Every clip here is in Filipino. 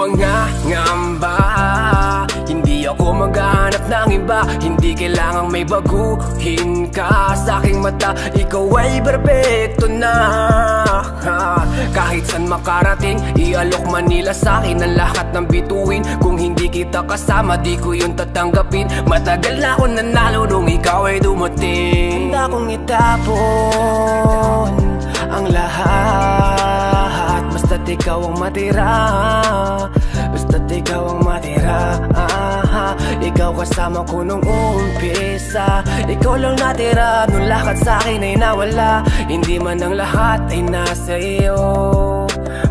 mangangamba. Hindi ako maghahanap ng iba, hindi kailangang may baguhin ka. Sa aking mata, ikaw ay perfecto na. Kahit san makarating, ialok man nila sa'kin ang lahat ng bituin. Kung hindi kita kasama, di ko yun tatanggapin. Matagal na ako nanalo nung ikaw ay dumating. Handa kong itapon ang lahat, basta't ikaw ang matira, basta't ikaw ang matira. Ikaw kasama ko nung umpisa, ikaw lang natira nung lahat sa'kin ay nawala. Hindi man ang lahat ay nasa iyo,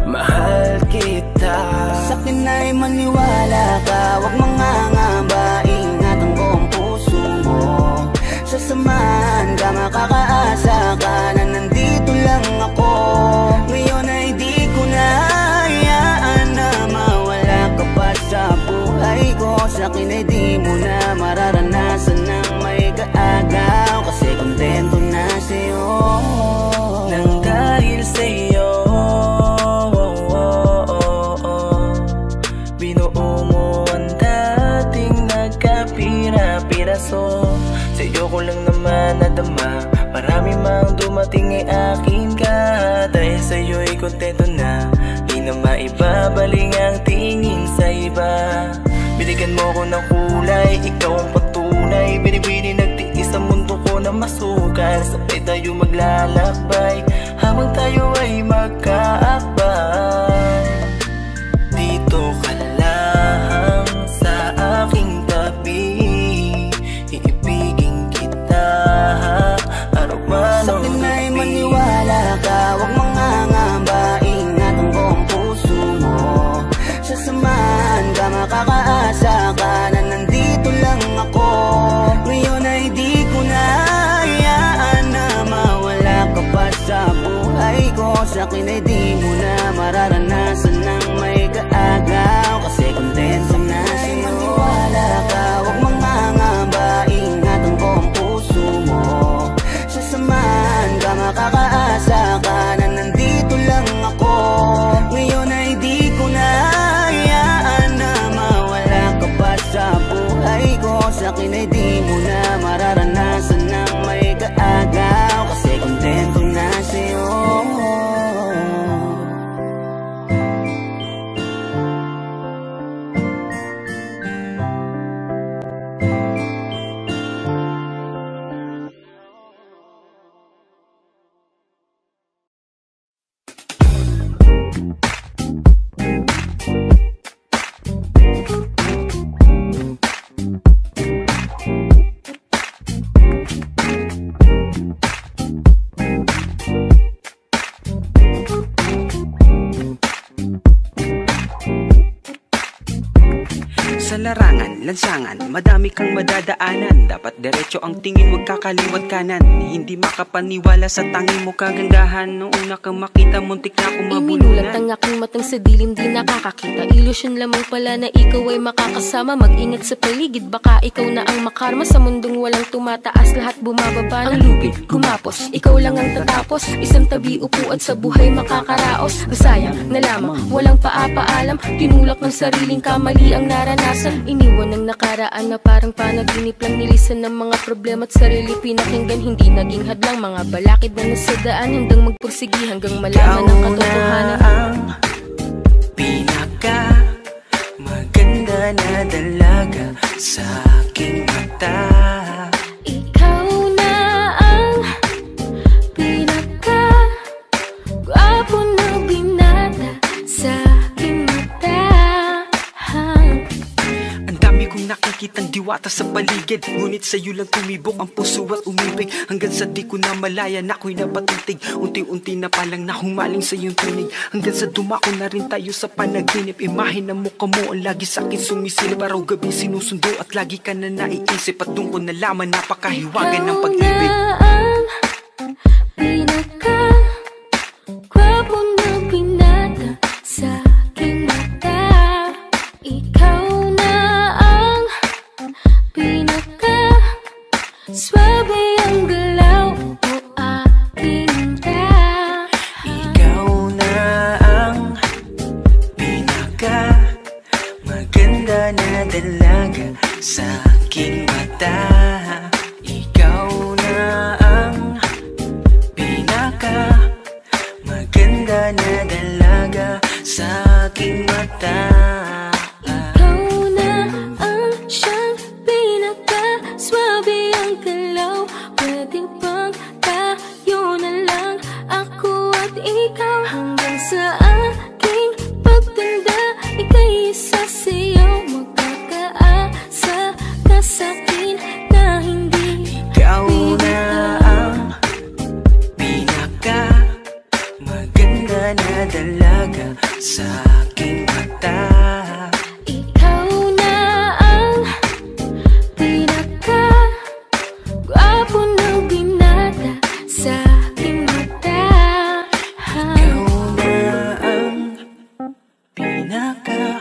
mahal kita. Sa'kin ay maniwala ka, huwag mangangamba. Ingatan ko ang puso mo, sasamahan ka, makakaasa ka na nandito lang ako. Ngayon ay di ko na hayaan na mawala ka pa sa buhay ko. Sa'kin ay di mo na mararanasan ng may kaagaw, kasi kontento na sa'yo. Nang dahil sa'yo, binuo mo ang dating nagkapira-piraso. Sa'yo ko lang naman nadama, marami mang dumating ay akin ka. Dahil sa'yo'y kontento na, di na maibabaling ang tingin sa iba. Binigyan mo ko ng kulay, ikaw ang patunay. Binibini nagtiis sa mundo ko na masukan. Sabay tayo maglalakbay, habang tayo ay magkaakbay. Dito ka lang sa aking tabi, iibigin kita araw-araw. Sa'kin ay maniwala ka, huwag mangangamba. Ingatan ko ang puso mo, sasamahan ka, makakaasa ka na nandito lang ako. Ngayon ay di ko na hayaan na mawala ka pa sa buhay ko. Sa'kin ay di mo na mararanasan ng may kaagaw, kasi kontento na sa'yo. Maniwala ka, huwag mangangamba. Ingatan ko ang puso mo, sasamahan ka, makakaasa ka na nandito lang ako. Ngayon ay di ko na hayaan na mawala ka pa sa buhay ko. Sa'kin ay di mo na mararanasan ng may kaagaw, kasi kontento na sa'yo. Sa larangan, lansangan, madami kang madadaanan. Dapat diretso ang tingin, wag kakaliwat kanan. Hindi makapaniwala sa tangi mo kagandahan. Noong una kang makita, muntik na akong mabulunan. Iminulat ang aking matang sa dilim, di nakakakita. Ilusyon lamang pala na ikaw ay makakasama. Mag-ingat sa paligid, baka ikaw na ang makarma. Sa mundong walang tumataas, lahat bumababa. Ang lubid, gumapos, ikaw lang ang tatapos. Isang tabi upo at sa buhay makakaraos. Masayang na lamang, walang paapaalam. Tinulak ng sariling kamali ang naranasan. Iniwan ng nakaraan na parang panaginip lang. Nilisan ng mga problema at sarili pinakinggan. Hindi naging hadlang mga balakid na nasa daan. Hanggang magpursigi, hanggang malaman ang katotohanan. Ang pinaka maganda na dalaga sa aking mata. Ikaw na ang pinaka gwapo na binata sa aking mata. Ang dami kong nakikitang diwata sa paligid, ngunit sa'yo lang tumibok ang puso at umibig. Hanggang sa di ko na malaya na ako'y napatitig. Unti-unti na palang nahumaling sa iyong tinig. Hanggang sa dumako na rin tayo sa panaginip. Imahe na mukha mo ang lagi sa'kin sumisilip. Araw-gabi sinusundo at lagi ka na naiisip. At doon ko nalaman napakahiwagan ng pag-ibig. Ikaw na ang pinaka gwapo na binata sa aking mata. Ikaw na ang pinaka swabe ang galaw o aking ta. Ikaw na ang pinaka dalaga sa aking mata. Ikaw na ang pinaka maganda na dalaga sa aking mata. Ikaw na ang siyang pinaka-swabe ang galaw. Pwede bang tayo na lang, ako at ikaw, hanggang sa aking pagtanda? Ika'y isa sa'yo, magkakaasa ka sa'kin na hindi. Ikaw na ang pinaka maganda na dalaga sa aking mata. Ikaw na ang pinaka-gwapo ng binata sa aking mata. Ikaw na ang pinaka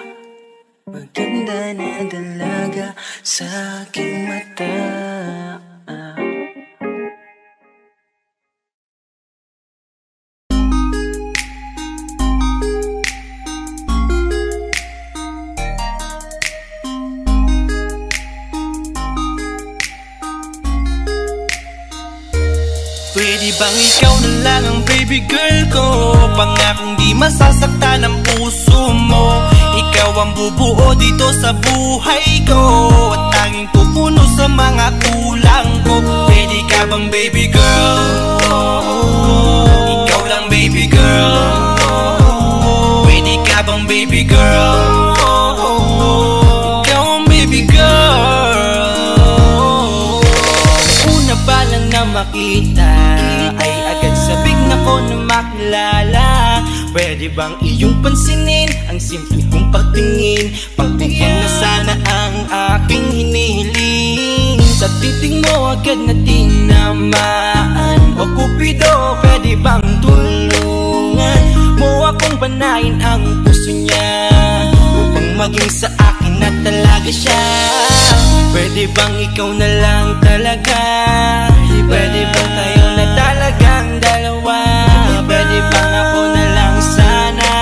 maganda na dalaga sa aking mata. Pwede bang ikaw na lang ang baby girl ko? Pangakong di masasaktan ang puso mo. Ikaw ang bubuo dito sa buhay ko, at tanging pupuno sa mga kulang ko. Pwede ka bang baby girl? Ikaw lang baby girl. Pwede ka bang baby girl? Ikaw ang baby girl. Una pa lang na makita ay agad sabik na ko na makilala. Pwede bang iyong pansinin ang simple kong pagtingin? Pagbigyan na sana ang aking hinihiling. Sa titing mo agad na tinamaan. O Cupido, pwede bang tulungan mo akong banayin ang puso niya, upang maging sa akin na talaga siya? Pwede bang ikaw na lang talaga? Pwede bang tayo na talagang dalawa? Pwede bang ako na lang sana?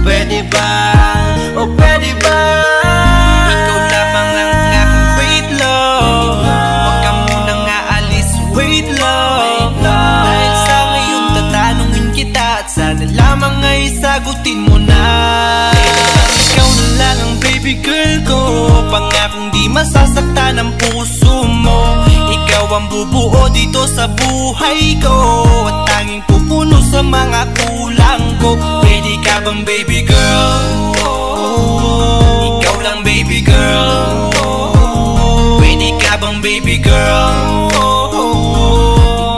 Pwede ba? O pwede ba? Ikaw lamang ang aking wait love. Huwag ka munang aalis, wait love. Dahil sa ngayon tatanungin kita, at sana lamang ay sagutin mo na. Pwede bang ikaw na lang ang baby girl ko? Pangakong di masasaktan ang puso mo. Ikaw ang bubuo dito sa buhay ko, at tanging pupuno sa mga kulang ko. Pwede ka bang baby girl? Ikaw lang baby girl. Pwede ka bang baby girl?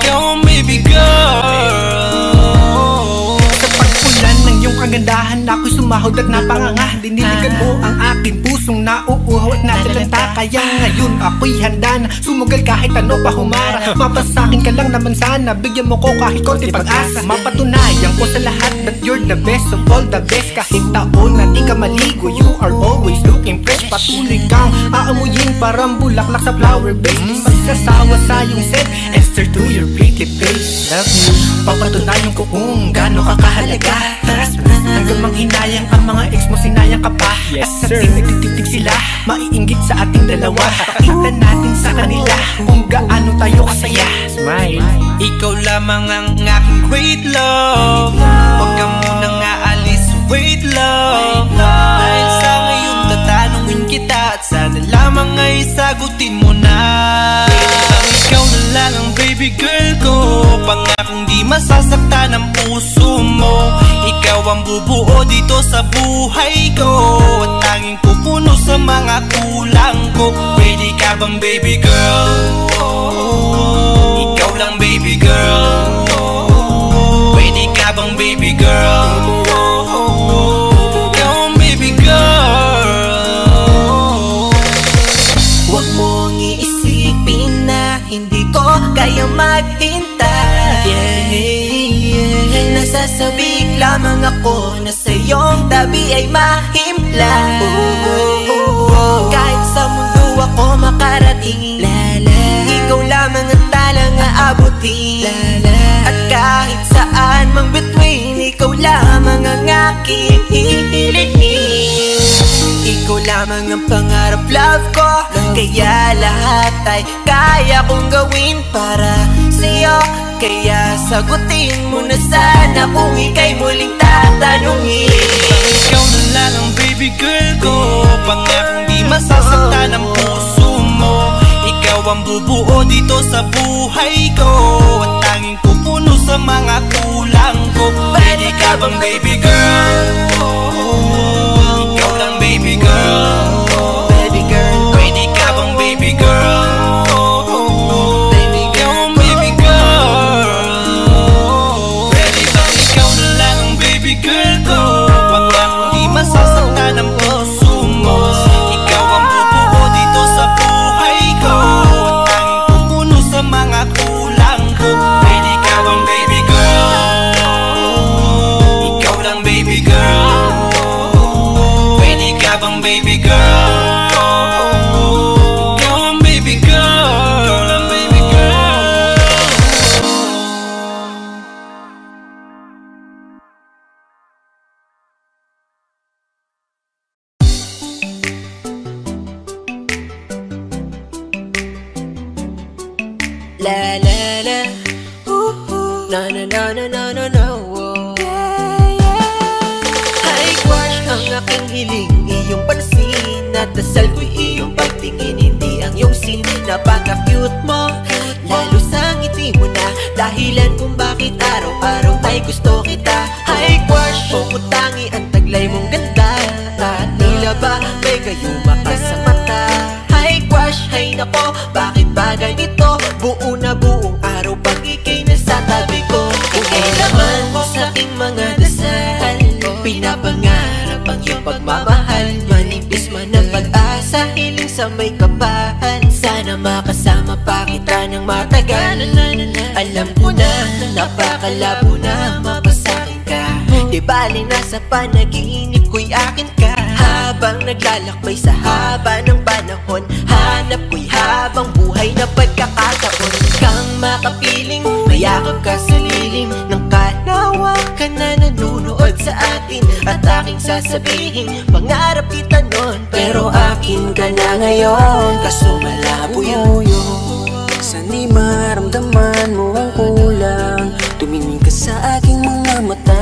Ikaw ang baby girl. Sa pagpulan ng iyong kagandahan, ako'y sumahod at napanganga. Diniligan mo ang aking pusong nauuhaw at natalanta. Kaya ngayon ako'y handa na sumugal kahit ano pa humara. Mapasakin ka lang naman sana, bigyan mo ko kahit konti pag-asa. Mapatunayan ko sa lahat that you're the best of all the best. Kahit taon na di ka maligo, you are always looking fresh. Patuloy kang aamuyin parang bulaklak sa flower base. Di masasawa sa iyong scent, Esther to your pretty face. Love you, papatunayan ko kung gaano ka kahalaga. Taras hanggang manghinayang ang mga ex mo, sinayang ka pa. Yes, at sir. sa nagtitig sila, maiinggit sa ating dalawa. Pakita natin sa kanila kung gaano tayo kasaya. Smile. Ikaw lamang ang aking great love. Huwag ka munang aalis, wait love. Dahil sa ngayon tatanungin kita, at sana lamang ay sagutin mo na. Pwede bang ikaw na lang ang baby girl ko? Pangakong di masasaktan ang puso mo. Ikaw ang bubuo dito sa buhay ko, at tanging pupuno sa mga kulang ko. Pwede ka bang baby girl? Ikaw lang baby girl. Pwede ka bang baby girl? Ikaw ang baby girl. Huwag mong iisipin na hindi ko kaya maghintay. Nasasabik lamang ako na sa iyong tabi ay mahimpla. Kahit sa mundo ako makarating, ikaw lamang ang talang aabutin. At kahit saan mang between, ikaw lamang ang aking hihiling. Ikaw lamang mga pangarap, love ko. Kaya lahat ay kaya kong gawin para sa'yo. Kaya sagutin mo na sana kung ika'y muling tatanungin. Ikaw na lang ang baby girl ko, pangakong di masasaktan ang puso mo. Ikaw ang bubuo dito sa buhay ko, at tanging pupuno sa mga kulang ko. Pwede ka bang baby girl? Ikaw lang baby girl. Baby girl, Pwede ka bang baby girl? baby Ikaw girl, ang baby girl. Pwede bang ikaw na lang ang baby girl ko, pangakong di masasaktan ang puso mo. Ikaw ang bubuo dito sa buhay ko, at tanging pupuno sa mga kulang ko. Pwede ka bang baby girl? Ikaw lang baby girl. Pwede ka bang baby girl? Ikaw ang baby girl. Ikaw lang baby girl. la la la, na na na na na na na, oh. Ay, crush, ang aking hiling, iyong pansin, at dasal ko'y iyong pagtingin, hindi ang iyong sin. Napaka-cute mo, lalo sa ngiti mo na dahilan kung bakit araw-araw ay gusto kita. Ay, crush, pumutangi ang taglay mong ganda, at tila ba may gayuma ka sa mata. Ay, crush, ay nako, bakit ba ganito? Buo na buong araw pag ika'y nasa tabi ko. Ika'y laman sa aking mga dasal, pinapangarap ang iyong pagmamahal. Manipis man ang pag-asa, hiling sa may kapal. Sana makasama pa kita ng matagal. Alam ko na, napakalabo na mapasakin ka. Di bali nasa panaginip ko'y akin ka. Habang naglalakbay sa haba ng panahon, hanap ko'y habang buhay na pagkakataon. Kang makapiling, mayakap ka sa lilim ng kalawakan na nanunood sa atin. At aking sasabihin, pangarap kita nun, pero akin ka na ngayon. Kaso malabo yun. Sana'y maramdaman mo ang kulang, tumingin ka sa aking mga mata.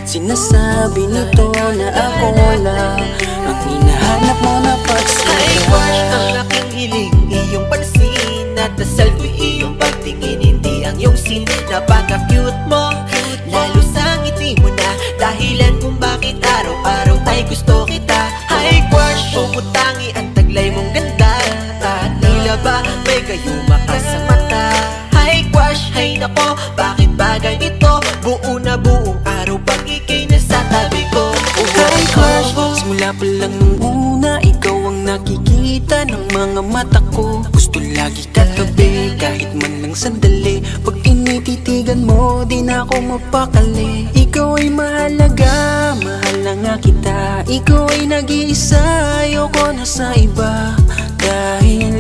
Sinasabi nito na ako lang ang hinahanap mo na Ay, pagsaya. crush, ang aking hiling, iyong pansin, at dasal ko'y iyong pagtingin, hindi ang iyong sin. Napaka-cute mo, lalo sa ngiti mo na dahilan kung bakit araw-araw ay gusto kita. Ay, crush, pumutangi ang taglay mong ganda, at tila ba may gayuma ka sa mata. Ay, crush, ay nako, bakit ba ganito? Buo na buong araw pag ika'y nasa tabi ko. Ay crush, simula pa lang nung una, ikaw ang nakikita ng mga mata ko. Gusto lagi katabi, kahit man lang sandali. Pag tinititigan mo, di na ako mapakali. Ikaw ay mahalaga, mahal na nga kita. Ikaw ay nag-iisa, ayoko na sa iba. Dahil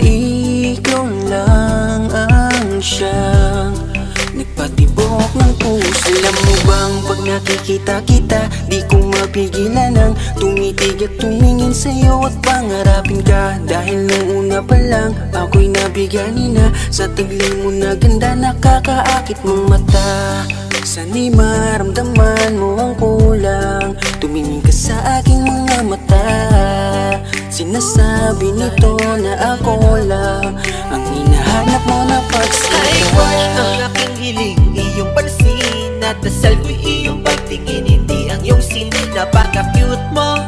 ikaw lang ang siyang nagpatibok ng puso. Alam mo bang pag nakikita kita, di ko mapigilan ang tumitig at tumingin sa'yo at pangarapin ka. Dahil nung una pa lang, ako'y nabigani na sa taglay mo na ganda, nakakaakit mong mata. Sana'y maramdaman mo ang kulang, tumingin ka sa aking mga mata. Sinasabi nito na ako lang ang hinahanap mo na pagsaya. Ay, crush, ang aking hiling, iyong pansin, at dasal ko'y iyong pagtingin, hindi ang iyong sin. Napaka-cute mo,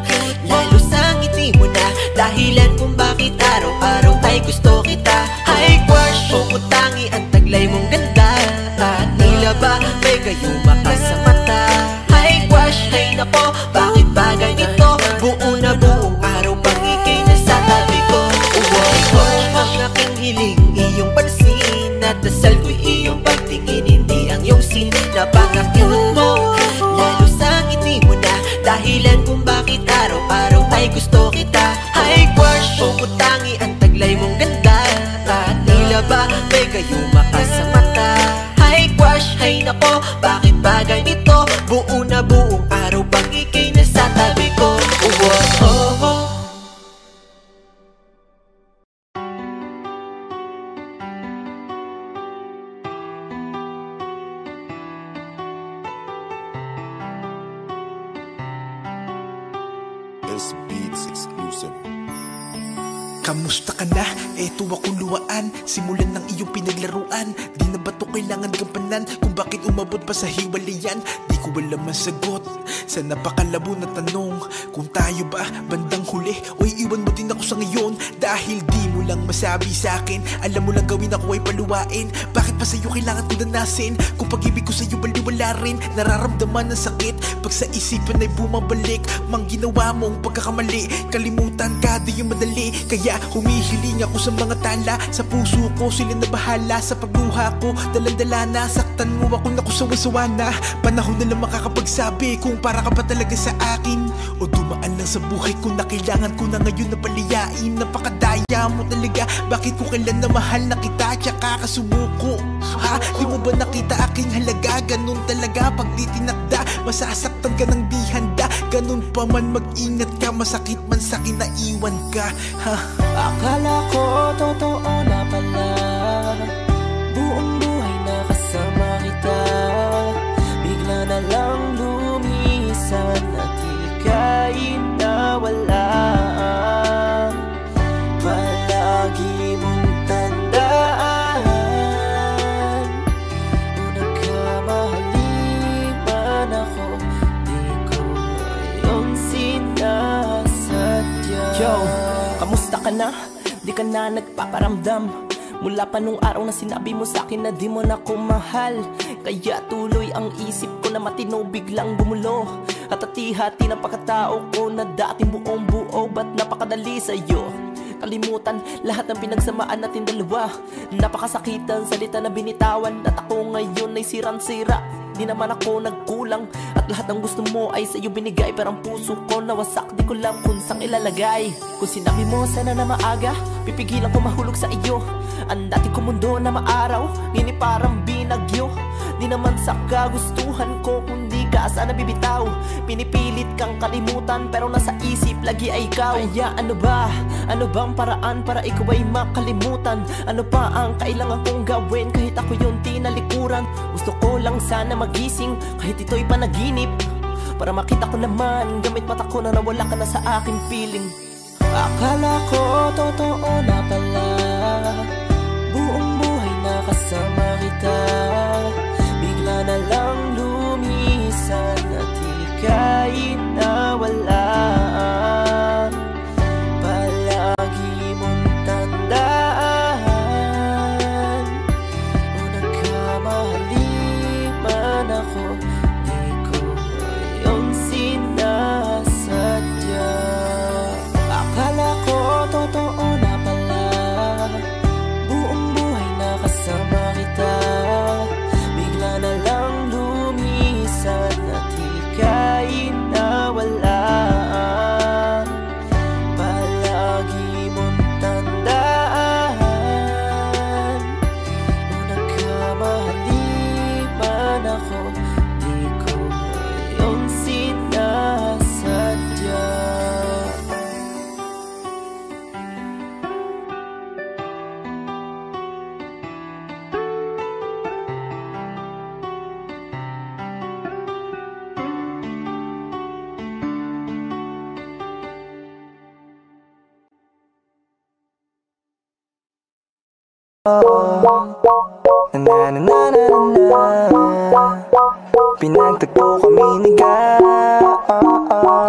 lalo sa ngiti mo na dahilan kung bakit araw-araw ay gusto kita. Ay, crush, pumutangi ang taglay mong ganda, at tila ba may gayuma ka sa mata. Ay, crush, ay nako, bakit ba ganito? Buo na buong araw pag ika'y nasa tabi ko. Ay, crush, ang aking hiling, iyong pansin, at dasal ko'y iyong pagtingin, hindi ang iyong sin. Napaka-cute mo, lalo sa ngiti mo na dahilan kung bakit araw-araw ay gusto kita. Ay, crush, pumutangi ang taglay mong ganda, at tila ba may gayuma ka sa mata. Ay, crush, ay nako, bakit ba ganito? Buo na buong araw pag ika'y nasa tabi ko. This Beats exclusive. Kamusta ka na? Eto ako luwaan. Simulan ng iyong pinaglaruan. Di na ba to kailangan gampanan? Kung bakit umabot pa sa hiwalayan? Di ko alam ang sagot sa napakalabo na tanong. Kung tayo ba bandang huli o iiwan mo din ako sa ngayon? Dahil di mo lang masabi sa akin. Alam mo lang gawin ako ay paluwain. Bakit pa sa'yo kailangan ko danasin? Kung pag-ibig ko sa'yo baliwala rin. Nararamdaman ng sakit pag sa isipan ay bumabalik. Mang ginawa mong pagkakamali. Kalimutan ka di yung madali. Kaya humihiling ako sa mga tala. Sa puso ko sila na bahala. Sa pagluha ko dalandala na. Saktan mo ako naku sawa-sawa na. Panahon na lang makakapagsabi kung para ka ba talaga sa akin o dumaan lang sa buhay ko na kailangan ko na ngayon na paliyain. Napakadaya mo talaga. Bakit ko kailan na mahal na kita tsaka kasumuko? Ha? Di mo ba nakita aking halaga? Ganun talaga pag di tinakda. Masasaktan ka ng di handa. Ganun pa man mag-ingat ka. Masakit man sa'kin na iwan ka. Ha? Akala ko totoo na pala. Buong buhay na kasama kita. Bigla na lang lumisan at ika'y nawala. Palagi mong tandaan. Kung nagkamali man ako, di ko yung sinasadya. Yo, kamusta ka na? Di ka na nagpaparamdam. Mula pa nung araw na sinabi mo sa'kin na di mo na ko mahal. Kaya tuloy ang isip ko na matino biglang bumulo. At hati-hati na pagkatao ko na dating buong buo. Ba't napakadali sa'yo kalimutan lahat ng pinagsamaan natin dalawa. Napakasakitan salita na binitawan. At ako ngayon ay sirang-sira. Di naman ako nagkulang. At lahat ng gusto mo ay sa'yo binigay. Pero ang puso ko nawasak. Di ko lang kung saan ilalagay. Kung sinabi mo sana na maaga, pipigilan ko mahulog sa iyo. Ang dati ko mundo na maaraw, nini parang binagyo. Di naman sa kagustuhan ko, kundi ka sana bibitaw. Pinipilit kang kalimutan, pero nasa isip lagi ay ikaw. Kaya ano ba? Ano bang paraan para ikaw ay makalimutan? Ano pa ang kailangan kong gawin kahit ako yung tinalikuran? Gusto ko lang sana magising kahit ito'y panaginip, para makita ko naman gamit mata ko na nawala ka na sa aking piling. Akala ko totoo na pala. Buong buhay na kasama kita. Bigla na lang lumisan at ika'y nawala. Palagi mong tandaan. Kung nagkamali man ako, di ko yung sinasadya. Akala ko totoo na pala. Buong buhay na kasama kita. Bigla na lang lumisan at ika'y nawala. Palagi mong tandaan. Kung nagkamali man ako, di ko yung sinasadya. Pinagtagpo kami ni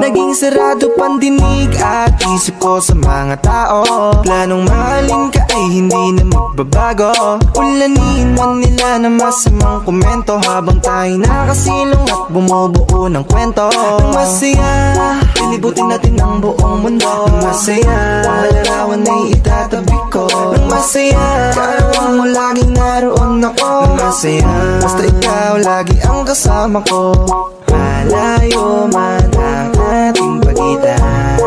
naging sarado pandinig at isip ko sa mga tao. Planong mahalin ka ay hindi na magbabago. Ulanin man nila na masamang komento habang tayo nakasilong at bumubuo ng kwento. Ang masaya, pilibutin natin ang buong mundo. Ang masaya, ang larawan ay itatabi ko. Ang masaya, kaarawan mo laging naroon ako. Ang masaya, basta ikaw lagi ang kasama ko. Malayo man ang ating pagitan,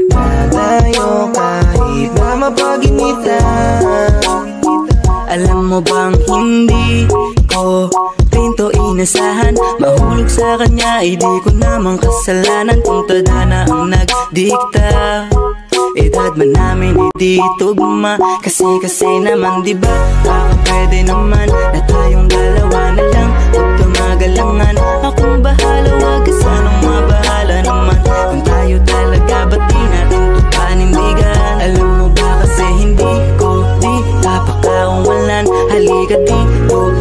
malayo kahit na mapaginitan. Alam mo bang hindi ko rin to inasahan? Mahulog sa kanya ay di ko namang kasalanan. Kung tadhana ang nagdikta, edad man namin hindi tugma. Kasi naman diba, baka pwede naman na tayong dalawa na lang. Huwag tumagalangan, akong bahala, wag ka sanang mabahala. wala naman. Kung tayo talaga, ba't di natin ito panindigan? Alam mo ba kasi hindi ko di napakaungalan. Halika dito,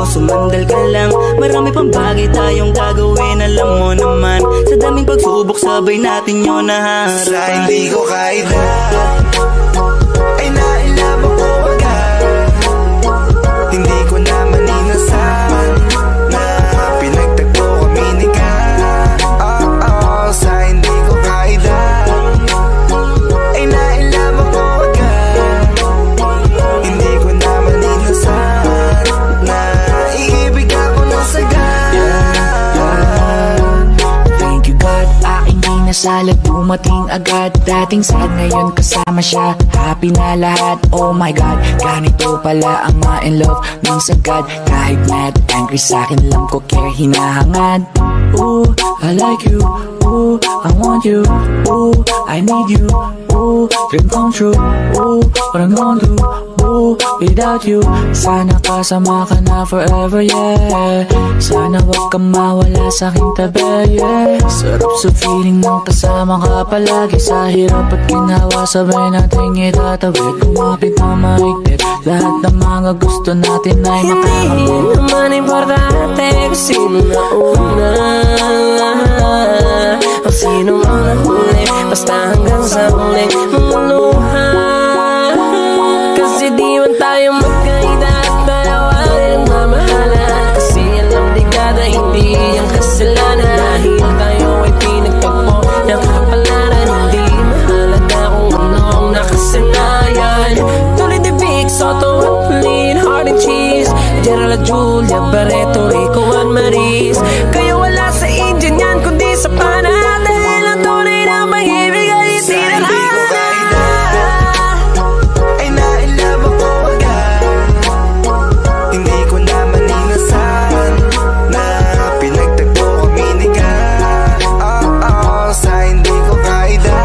sumandal ka lang. Marami pang bagay tayong gagawin, alam mo naman. Sa daming pagsubok, sabay natin yun naharap. Sa hindi ko kaida ay nailab ako agad. Hindi ko naman inasahan na pinagtagpo kami ni ka. Sa hindi ko kaida ay nailab ako agad. Hindi ko naman inasahan na iibig ako ng sagad. Thank you God, aking dinasalag dumating agad. Dating sad, ngayon kasama siya, happy na lahat. Oh my God, ganito pala ang ma-in love ng sagad. Kahit mad, angry sa'kin, alam ko care, hinahangad. Ooh, I like you. Ooh, I want you. Ooh, I need you. Ooh, dream come true. Ooh, what I'm gonna do. Ooh, without you. Sana kasama ka na forever, yeah. Sana wag ka mawala sa'king tabi, yeah. Sarap sa feeling ng kasama ka palagi. Sa hirap at ginawa, sabay natin itatawid. Kumapit na mahigpit, lahat ng mga gusto natin ay makakamit. Hindi naman importante kung sino na una o sino ang nahuli, basta hanggang sa huling mga luha. Kasi di man tayo magkaida at dalawa rin mamahalan. Kasi alam ligada hindi ang kasalanan. Dahil tayo ay pinagtagpo ng kapalaran. Hindi mahalaga kung ano ang nakasanayan. Tuloy de Vic, Soto at Pauline, Hard and Cheese, Gerald, Julia, Barreto, Rico at Maris. Kaya wala sa Indian yan kundi sa pana. Dahil ang tunay na mahibig ay hindi na ay nailab ako agad. Hindi ko naman inasahan na pinagtagpo kami ni ka. Sa hindi ko kaida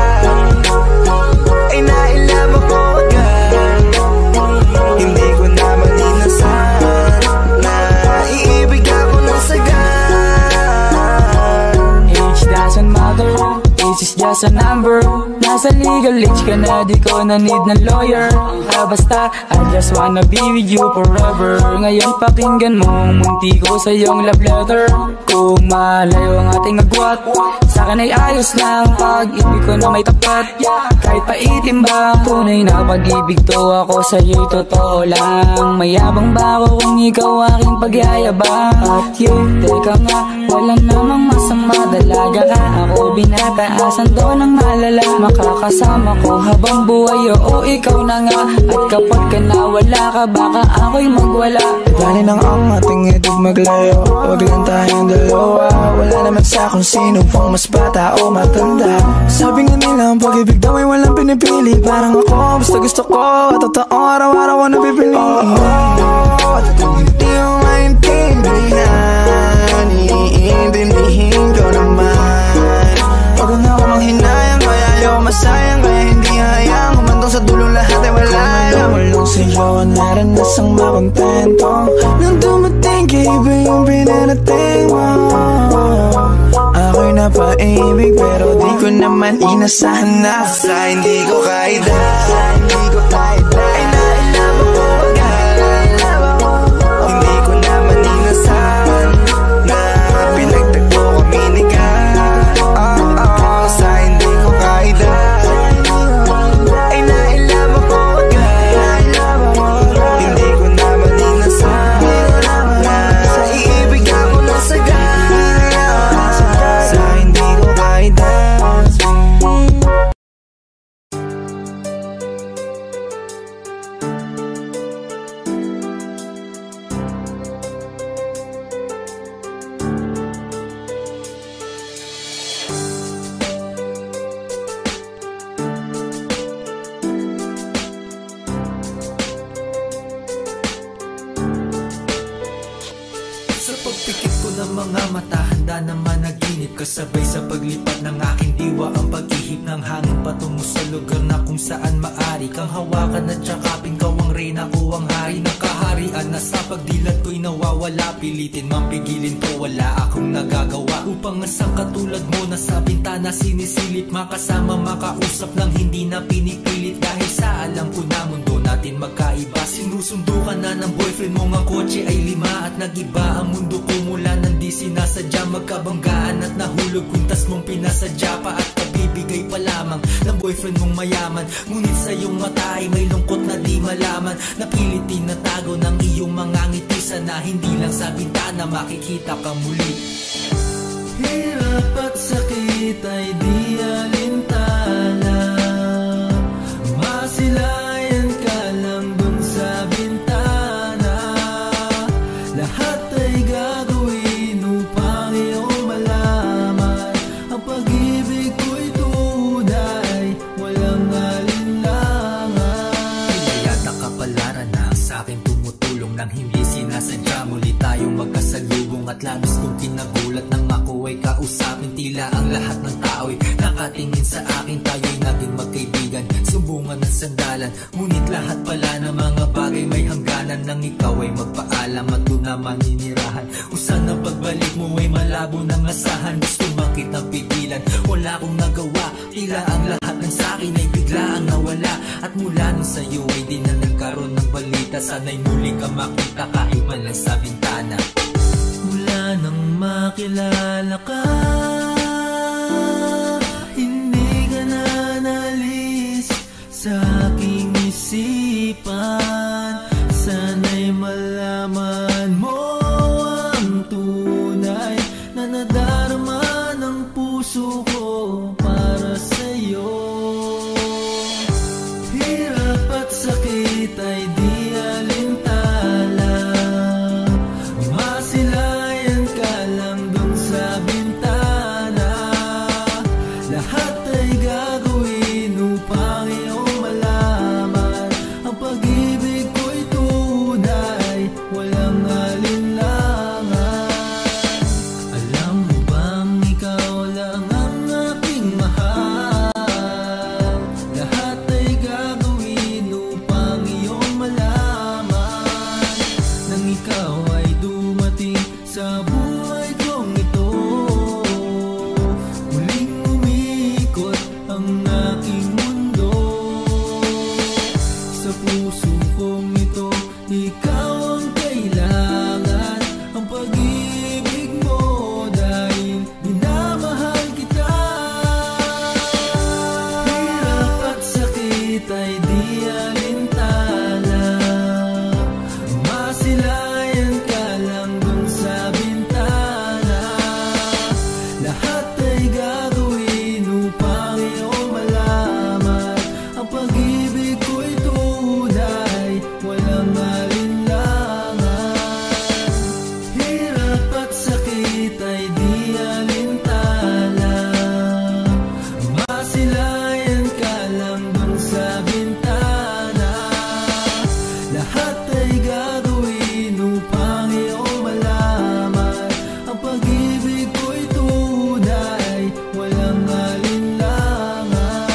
ay nailab ako agad. Hindi ko naman inasahan na iibig ako ng sagad. Age doesn't matter, age is just a number. Nasa legal age ka na, di ko na need ng lawyer. Basta, I just wanna be with you forever. Ngayon pakinggan mo ang munti ko sa iyong love letter. Kung malayo ang ating agwat, sa'kin ay ayos lang. Pag-ibig ko na may tapat, kahit paitim ba, tunay na pag-ibig to ako sa'yo'y totoo lang. Mayabang ba ako kung ikaw aking pagyayabang? At yun, teka nga, wala namang masama. Dalaga ka, ako binataasan doon ng malala. Makakasama ko habang buhay, oo ikaw na nga. At kapag ka nawala ka, baka ako'y magwala. Dali nang ang ating edad maglayo, wag lang tayong dalawa. Wala naman sa kung sino pang mas bata o matanda. Sabi nga nila ang pag-ibig daw ay walang pinipili. Parang ako, basta gusto ko at totoo araw-araw ang napipiliin. At kung hindi mo maintindihan, iintindihin ko naman. Huwag na ako manghinayang, kaya ayaw masayang. Kaya hindi hayang humantong sa dulo lahat ay wala. Malong sa'yo ang naranasang makontento. Nang dumating kay iba yung pinarating mo. Ako'y napaibig pero di ko naman inasahan na. Sa hindi ko kaida ay nailab ako agad. Hindi ko naman inasahan na pinagtagpo kami ni ka. Sa hindi ko kaida ay nailab ako agad. Hindi ko naman inasahan na iibig ako ng sagad. Sa hindi ko kaida. Sa pagpikit ko ng mga mata, tanda na managinip, kasabay sa paglipat ng aking diwa ang pag-ihip ng hangin patungo sa lugar na kung saan maari kang hawakan at yakapin. Kaw ang reyna, ko ang hari ng kaharian na sa pagdilat ko'y nawawala. Pilitin mang pigilin ko, wala akong nagagawa upang asang katulad mo na sa bintana sinisilip, makasama makausap lang hindi na pinipilit. Dahil sa alam ko na mundo natin magkaiba, sinusundo ka na ng boyfriend mo, ang kotse ay 5 at nag-iba ang mundo ko mula nang di sinasadya. Magkabanggaan at nahulog kwintas mong pinasadya pa at kabibigay pa lamang ng boyfriend mong mayaman. Ngunit sa iyong mata ay may lungkot na di malaman, napilit tinatago ng iyong mga ngiti. Sana hindi lang sa bintana makikita ka muli. Hirap at sakit ay di alintana, masilayan ka lang dun sa bintana. Lahat ay gagawin upang iyong malaman ang pag-ibig ko'y tunay, walang alinlangan. Pinayata kapalaran na sa akin tumutulong nang hindi sinasadya. Muli tayong magkasalubong at labis kong kinagulat nang ako ay kausapin. Tila ang lahat ng tao'y nakatingin sa akin, tayo'y naging magkaibigan, sumbungan at sandalan. Ngunit lahat pala ng mga bagay may hangganan, nang ikaw ay magpaalam at doon na maninirahan. Kung sana pagbalik mo ay malabo ng asahan, gusto makitang pigilan, wala akong nagawa. Tila ang lahat ng sakin ay bigla ang nawala, at mula nung sa'yo ay di na nagkaroon ng balita. Sana'y muli ka makita kahit man lang sa bintana. Mula nang makilala ka, hindi ka na nalis sa aking isipan. Sana'y malaman mo ang tunay na nadarama ng puso ko para sa'yo. Hirap at sakit ay di alintana, masilayan ka lang dun sa bintana. Lahat ay gagawin upang iyong malaman ang pag-ibig ko'y tunay, walang alinlangan. Alam mo bang ikaw lang ang aking mahal? Lahat ay gagawin upang iyong malaman nang ikaw ay dumating sa buhay kong ito. Muling umikot ang aking mundo. Sa puso kong ito, ikaw ang kailangan, ang pag-ibig mo dahil minamahal kita. Hirap at sakit ay di alintana, masilayan ka lang dun sa bintana. Lahat ay gagawin upang iyong malaman ang pag-ibig ko'y tunay, walang alinlangan. Hirap at sakit ay di alintana, masilayan ka lang dun sa bintana. Lahat ay gagawin upang iyong malaman ang pag-ibig ko'y tunay, walang alinlangan.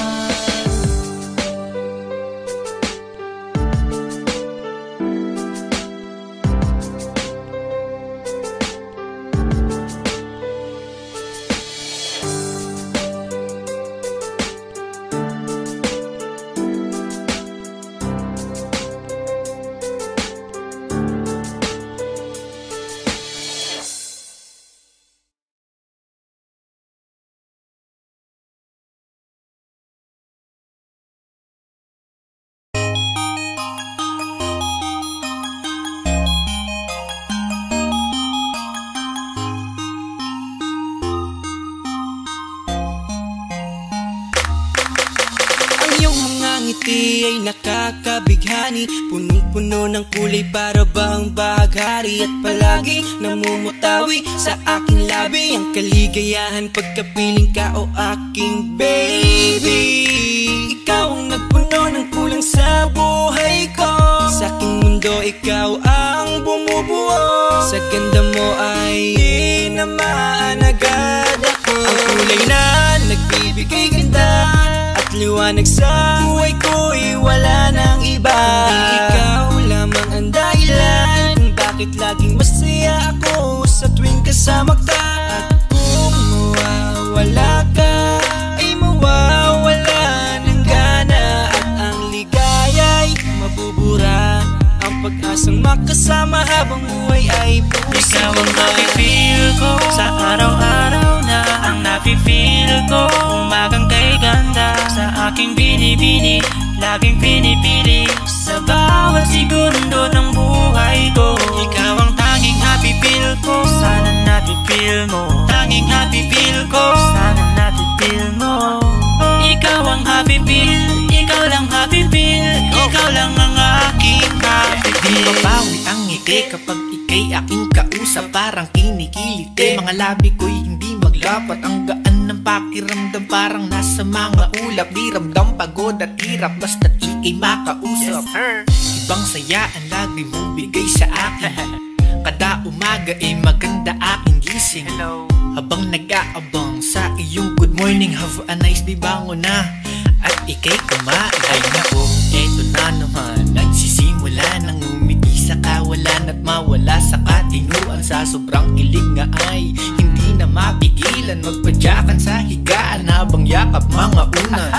ngiti ay nakakabighani, punong-puno ng kulay para bang bahaghari. At palagi namumutawi sa aking labi ang kaligayahan pagkapiling ka o aking baby. Ikaw ang nagpuno ng kulang sa buhay ko, sa aking mundo ikaw ang bumubuo. Sa ganda mo ay di na maanag liwanag sa buhay ko'y wala nang iba. Ikaw lamang ang dahilan kung bakit laging masaya ako sa tuwing kasama ka. At kung mawawala ka ay mawawala ng gana, at ang ligaya'y mabubura. Ang pag-asang makasama habang buhay ay puso. Ikaw ang nafe-feel ko sa araw-araw na ang nafe-feel ko. Umagang kay ganda sa aking binibini, laging pinipili sa bawat segundo ng buhay ko. Ikaw ang tanging happy feel ko, sana nafe-feel mo. Tanging happy feel ko, sana nafe-feel mo. Ikaw ang happy feel, ikaw lang happy feel, ikaw lang ang aking happy feel. Di mabawi ang ngiti kapag ika'y aking kausap, parang kinikiliti. Mga labi ko'y hindi maglapat, ang gaan ng pakiramdam parang nasa mga ulap. Di ramdam pagod at hirap basta't ika'y makausap. Ibang saya ang lagi mong bigay sa akin, kada umaga ay maganda aking gising. Habang nag-aabang sa iyong good morning, have a nice day, bangon na at ika'y kumain. Ay naku, eto na naman, nagsisimula nang umiti sa kawalan at mawala sa katinuan. Sa sobrang kilig nga ay hindi na mapigilan, magpadyakan sa higaan habang yakap mga unan.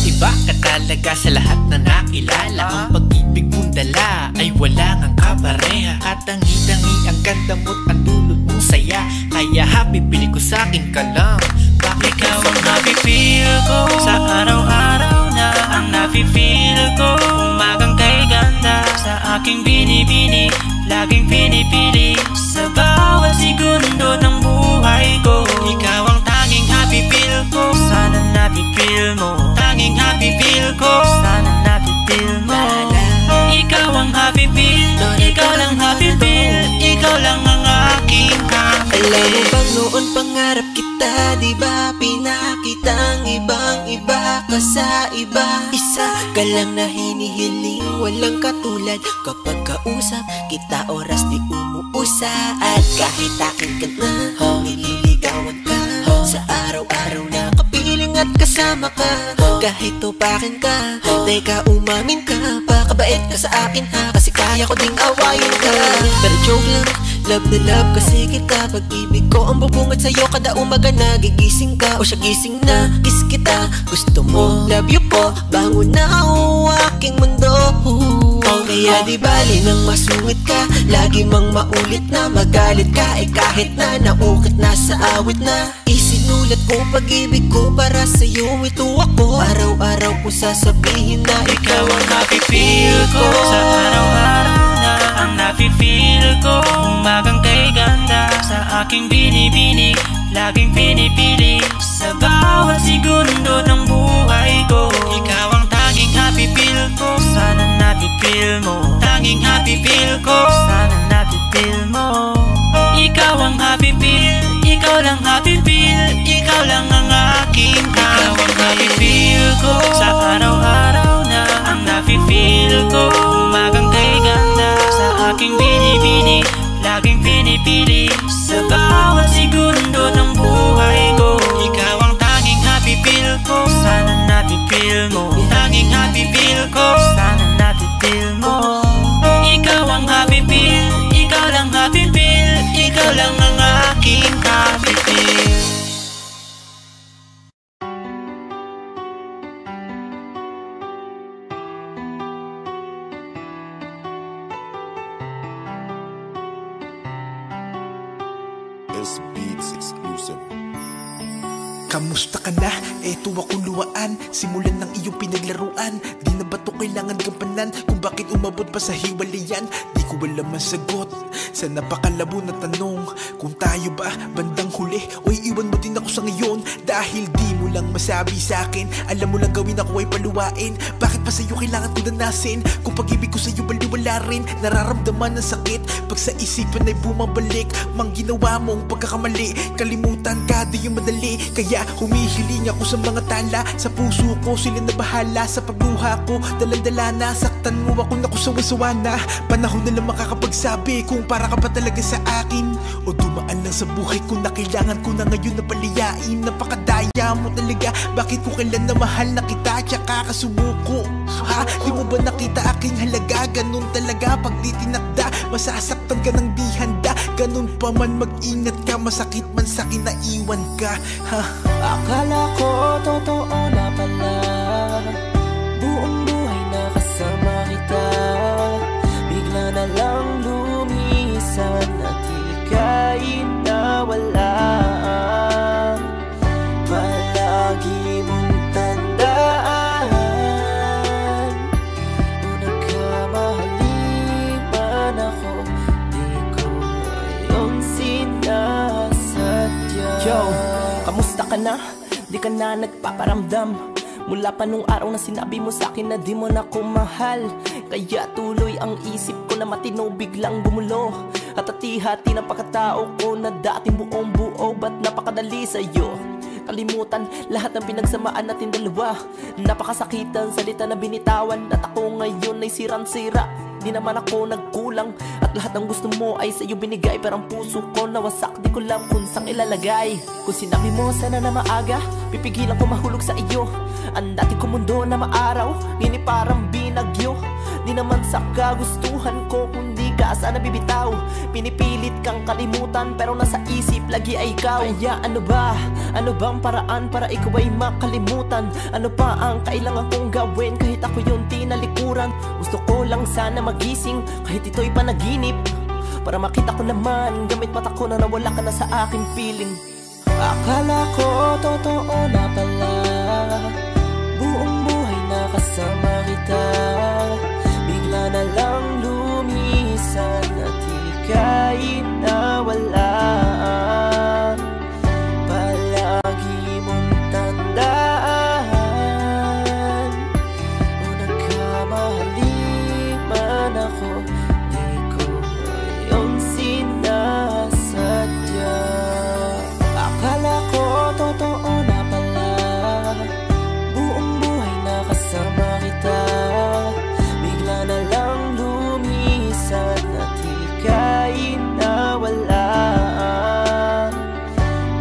Iba ka talaga sa lahat na nakilala, ang pag-ibig mong dala ay wala ngang kapareha. Katangi-tangi ang ganda mo't ang dulot mong saya, kaya happy pili ko sa'kin ka lang. Bakit ikaw ang happy feel ko sa araw-araw na ang nafe-feel ko. Umagang kay ganda sa aking binibini, laging pinipili sa bawat segundo ng buhay ko. Ikaw ang tanging happy feel ko, sana nafe-feel mo. Tanging happy feel ko, sana nafe-feel mo. Ikaw ang happy feel, ikaw lang happy feel, ikaw lang ang aking happy feel. Alam mo bang noon pangarap kita, diba? Pinakitang ibang-iba ka sa iba. Isa ka lang na hinihiling, walang katulad. Kapag kausap kita, oras di umuusa. At kahit akin ka na, nililigawan ka sa araw-araw na kapiling at kasama ka. Kahit tupakin ka, teka umamin ka, pakabait ka sa akin ha, kasi kaya ko ding awayin ka. Pero joke lang, love na love kasi kita. Pag-ibig ko ang bubungad sa'yo kada umaga, nagigising ka o siya gising na. Kiss kita, gusto mo, love you po, bangon na o aking mundo. Kaya di bali nang masungit ka, lagi mang maulit na magalit ka. Eh kahit na naukit na sa awit na, isinulat ko pag-ibig ko para sa'yo. Ito ako, araw-araw ko sasabihin na ikaw ang happy feel ko. Sa araw-araw na ang nafe-feel ko, umagang kay ganda sa aking binibini, laging pinipili sa bawat segundo ng buhay ko. Ikaw ang tanging happy feel ko, sana nafe-feel mo. Tanging happy feel ko, sana nafe-feel mo. Ikaw ang happy feel, ikaw lang happy feel, ikaw lang ang aking happy feel. Ikaw ang happy feel ko sa araw-araw na ang nafe-feel ko, umagang kay ganda sa aking binibini, laging pinipili sa bawat segundo ng buhay ko. Ikaw ang tanging happy feel ko, sana nafe-feel mo. Tanging happy feel ko, sana nafe-feel mo. Ikaw ang happy feel, ikaw lang happy feel, ikaw lang ang aking happy feel. S-Beats exclusive. Kamusta ka na? Eto ako luwaan, simulan ng iyong pinaglaruan. Di na ba to kailangan gampanan kung bakit umabot pa sa hiwalayan? Di ko alam ang sagot sa napakalabo na tanong, kung tayo ba bandang huli o iiwan mo din ako sa ngayon. Dahil di mo lang masabi sa akin, alam mo lang gawin ako ay paluwain. Bakit pa sa'yo kailangan ko danasin kung pag-ibig ko sa'yo baliwala rin? Nararamdaman ng sakit pag sa isipan ay bumabalik. Mang ginawa mong pagkakamali, kalimutan ka di yung madali. Kaya humihiling ako sa mga tala, sa puso ko sila na bahala. Sa pagluha ko dalandala na, saktan mo ako naku sawa-sawa na. Panahon na lang makakapagsabi kung para ka ba talaga sa akin, o dumaan lang sa buhay ko na kailangan ko na ngayon na palayain. Napakadaya mo talaga bakit ko kailan na mahal na kita tsaka kasumuko. Ha? Di mo ba nakita aking halaga? Ganun talaga pag di tinakda, masasaktan ka ng di handa. Ganun pa man mag-ingat ka, masakit man sa'kin na iwan ka. Ha? Akala ko totoo na pala, buong buhay na kasama kita. Bigla na lang lumisan at ika'y nawala. Palagi mong tandaan, kung nagkamali man ako, di ko iyong sinasadya. Yo, kamusta ka na? Di ka na nagpaparamdam mula pa nung araw na sinabi mo sa'kin na di mo na ko mahal. Kaya tuloy ang isip ko na matino biglang gumulo. At hati-hati na pagkatao ko na dating buong buo. Ba't napakadali sa'yo kalimutan lahat ng pinagsamaan natin dalawa? Napakasakitan salita na binitawan, at ako ngayon ay sirang-sira. Di naman ako nagkulang, at lahat ng gusto mo ay sa'yo binigay. Pero ang puso ko nawasak, di ko lang kung saan ilalagay. Kung sinabi mo sana na maaga, pipigilan ko mahulog sa iyo. Ang dati ko mundo na maaraw, nini parang binagyo. Di naman sa kagustuhan ko, kundi ka sana bibitaw. Pinipilit kang kalimutan, pero nasa isip lagi ay ikaw. Kaya ano ba? Ano bang paraan para ikaw ay makalimutan? Ano pa ang kailangan kong gawin kahit ako yung tinalikuran? Gusto ko lang sana magising kahit ito'y panaginip, para makita ko naman gamit mata ko na nawala ka na sa aking piling. Akala ko totoo na pala, buong buhay na kasama kita. Bigla na lang lumisan at ika'y nawala. Palagi mong tandaan, kung nagkamali man ako, di ko iyong sinasadya. Akala ko totoo na pala, buong buhay na kasama kita. Bigla na lang lumisan at ika'y nawala.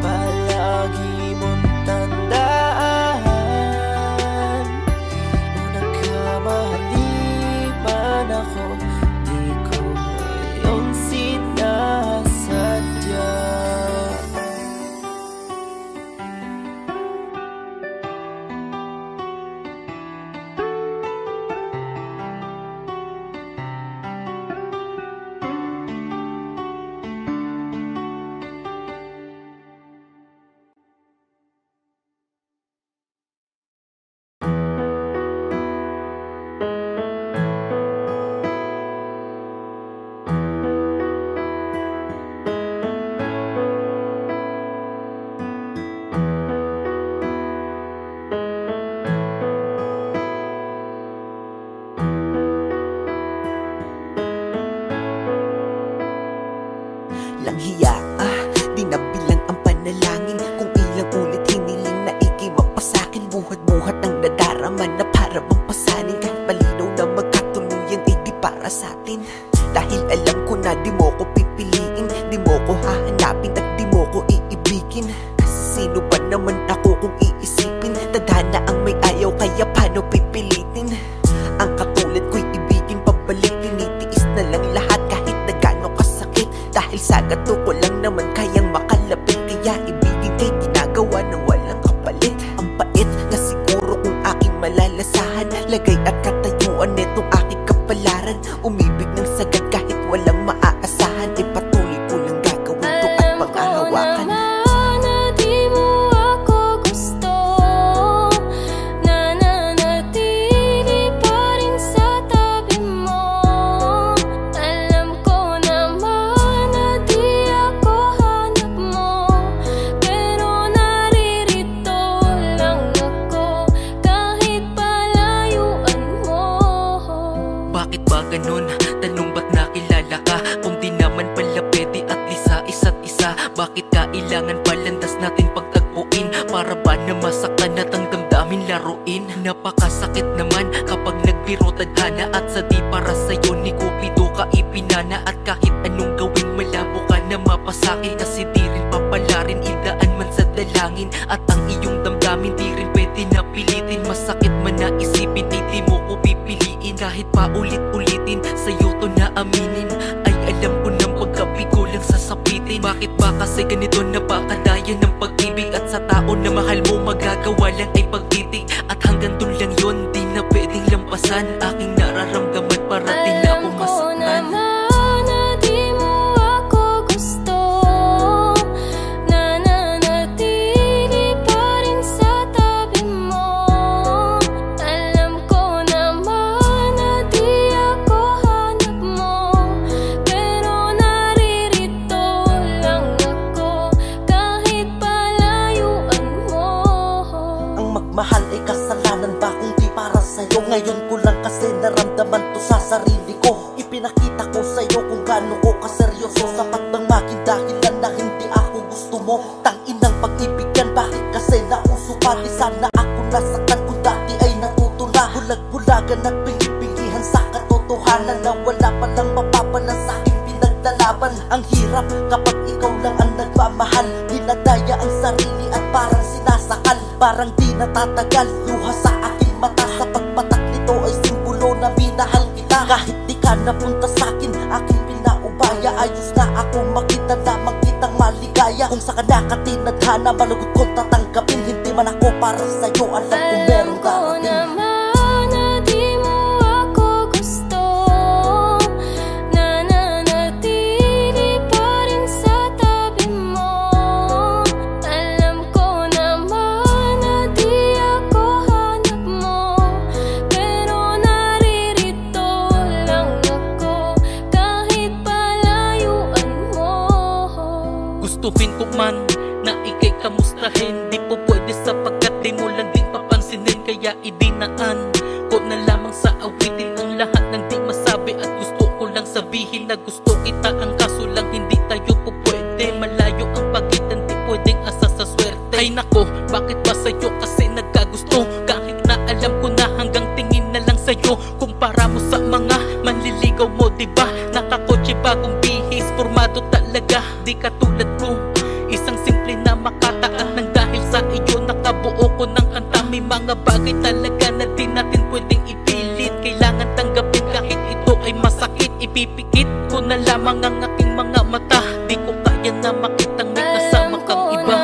Palagi mong tandaan, kung nagkamali man ako, di ko iyong sinasadya. Lang hiya, di nabilang ang panalangin. Kung ilang ulit hiniling na ikimagpasakin, buhat-buhat ang nadarama na para bang pasanin. Kahit malinaw na magkatuluyan ay di para sa atin. Dahil alam ko na di mo ko pipiliin, di mo ko hahanapin at di mo ko iibigin. Kasi sino ba naman ako kung iisipin? Tadhana ang may ayaw, kaya paano pipilitin? Ang katulad ko'y ibigin pabalik, tinitiis na lang lahat kahit na gano'ng kasakit. Dahil sa gato ko lang naman kayang makalapit, kaya ibigin kay ginagawa ng walang kapalit. Ang pait na siguro kung aking malalasahan, lagay at katayuan netong aking kapalaran. Umibig ng sagad kahit walang maaasahan, e patuloy ko lang gagawin to at panghahawakan. Ganun, tanong ba't nakilala ka? Kung di naman pala pwede at least sa isa't isa. Bakit kailangan palandas natin pagtagpuin? Para ba na masaktan at ang damdamin laruin? Napakasakit naman kapag nagbiro tadhana, at sa di para sa'yo ni Cupido ka ipinana. At kahit anong gawin malabo ka na mapasakin, kasi di rin papalarin, idaan man sa dalangin. At ang iyong damdamin na isipin, di mo ko pipiliin. Kahit pa ulit-ulitin, sa'yo to na aminin. Ay alam ko nang pagkabigo lang sasapitin. Bakit ba kasi ganito napakadaya ng pag-ibig? At sa tao na mahal mo magagawa lang ay pagtitig. At hanggang dun lang yun, di na pwedeng lampasan. Aking nararamdaman para di na ako masaktan. Mahal ay kasalanan ba kung di para sa'yo? Ngayon ko lang kasi naramdaman to sa sarili ko. Ipinakita ko sa'yo kung gaano ko kaseryoso. Sapat bang maging dahilan na hindi ako gusto mo? Tanginang pag-ibig yan, bakit kasi nauso pa? Di sana ako nasaktan kung dati ay natuto na. Bulag-bulagan at bingi-bingihan sa katotohanan na wala palang mapapala sa aking pinaglalaban. Ang hirap kapag ikaw lang ang nagmamahal. Dinadaya ang sarili at parang sinasakal. Parang di natatagal, luha sa aking mata. Sa pagpatak nito ay simbolo na minahal kita. Kahit di ka napunta sa'kin, aking pinaubaya. Ayos na ako makita lamang kitang maligaya. Kung sa kanaka tinadhana, malugod ko tatanggapin. Hindi man ako para sa'yo, alam ko merong darating. Gustuhin ko man na ikay kamustahin, di po pwede sapagkat di mo lang din papansinin. Kaya idinaan ko na lamang sa awitin ang lahat ng di masabi. At gusto ko lang sabihin na gusto kita. Ang kaso lang hindi tayo po pwede. Malayo ang pagitan, di pwedeng asa sa swerte. Ay nako, bakit ba sa'yo kasi nagkagusto? Kahit na alam ko na hanggang tingin na lang sa'yo. Kumpara mo sa mga manliligaw mo, diba? Nakakotse bagong bihis, formado talaga. Di katulad ko, isang simple na makataat. Nang dahil sa iyo nakabuo ko ng kanta. May mga bagay talaga na di natin pwedeng ipilit. Kailangan tanggapin kahit ito ay masakit. Ipipikit ko na lamang ang aking mga mata. Di ko kaya na makitang may kasama kang iba.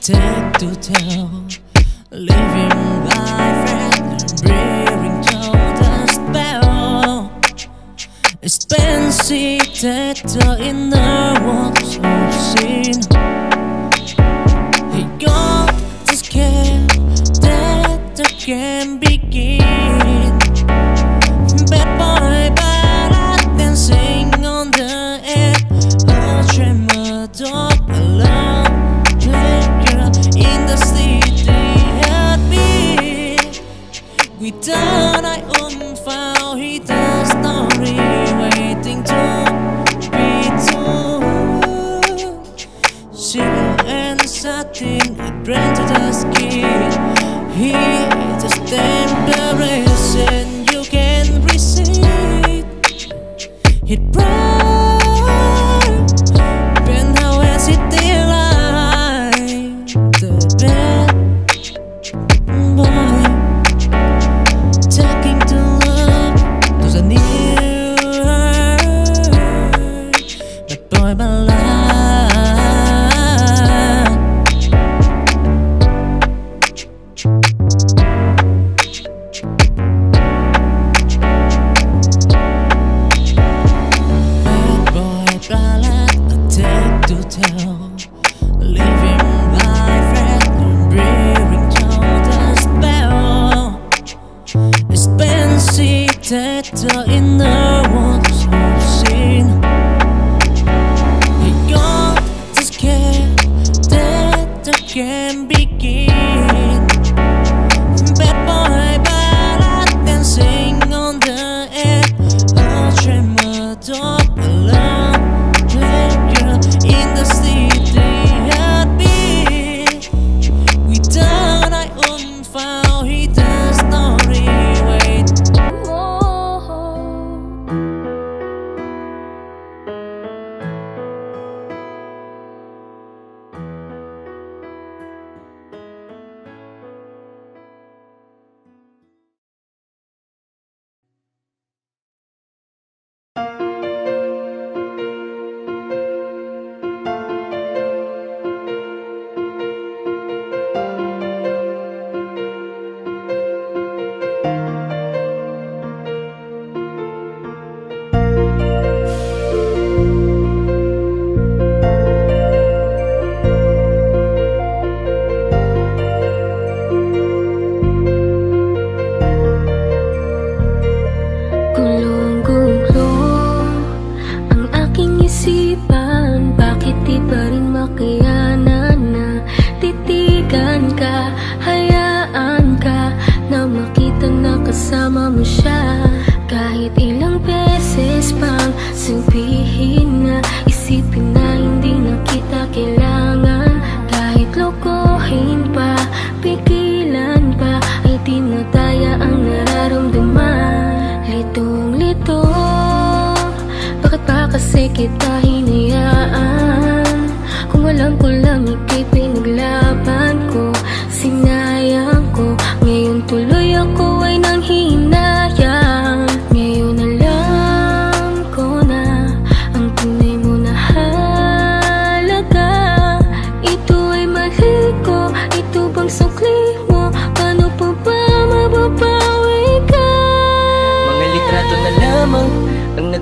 Take to town, living life and bringing down the spell. Expensive tattoo in the walls of sin. He got the scare that can begin. Bad boy, bad dancing on the air. A tremor dog alone. In the city at me, we done I found he the story waiting to be told. Silver and satin, it ran to the skin. He just embarrassing, you can receive it bright. When how is it there? Tattoo in the walls of sin. He got the scare that can begin.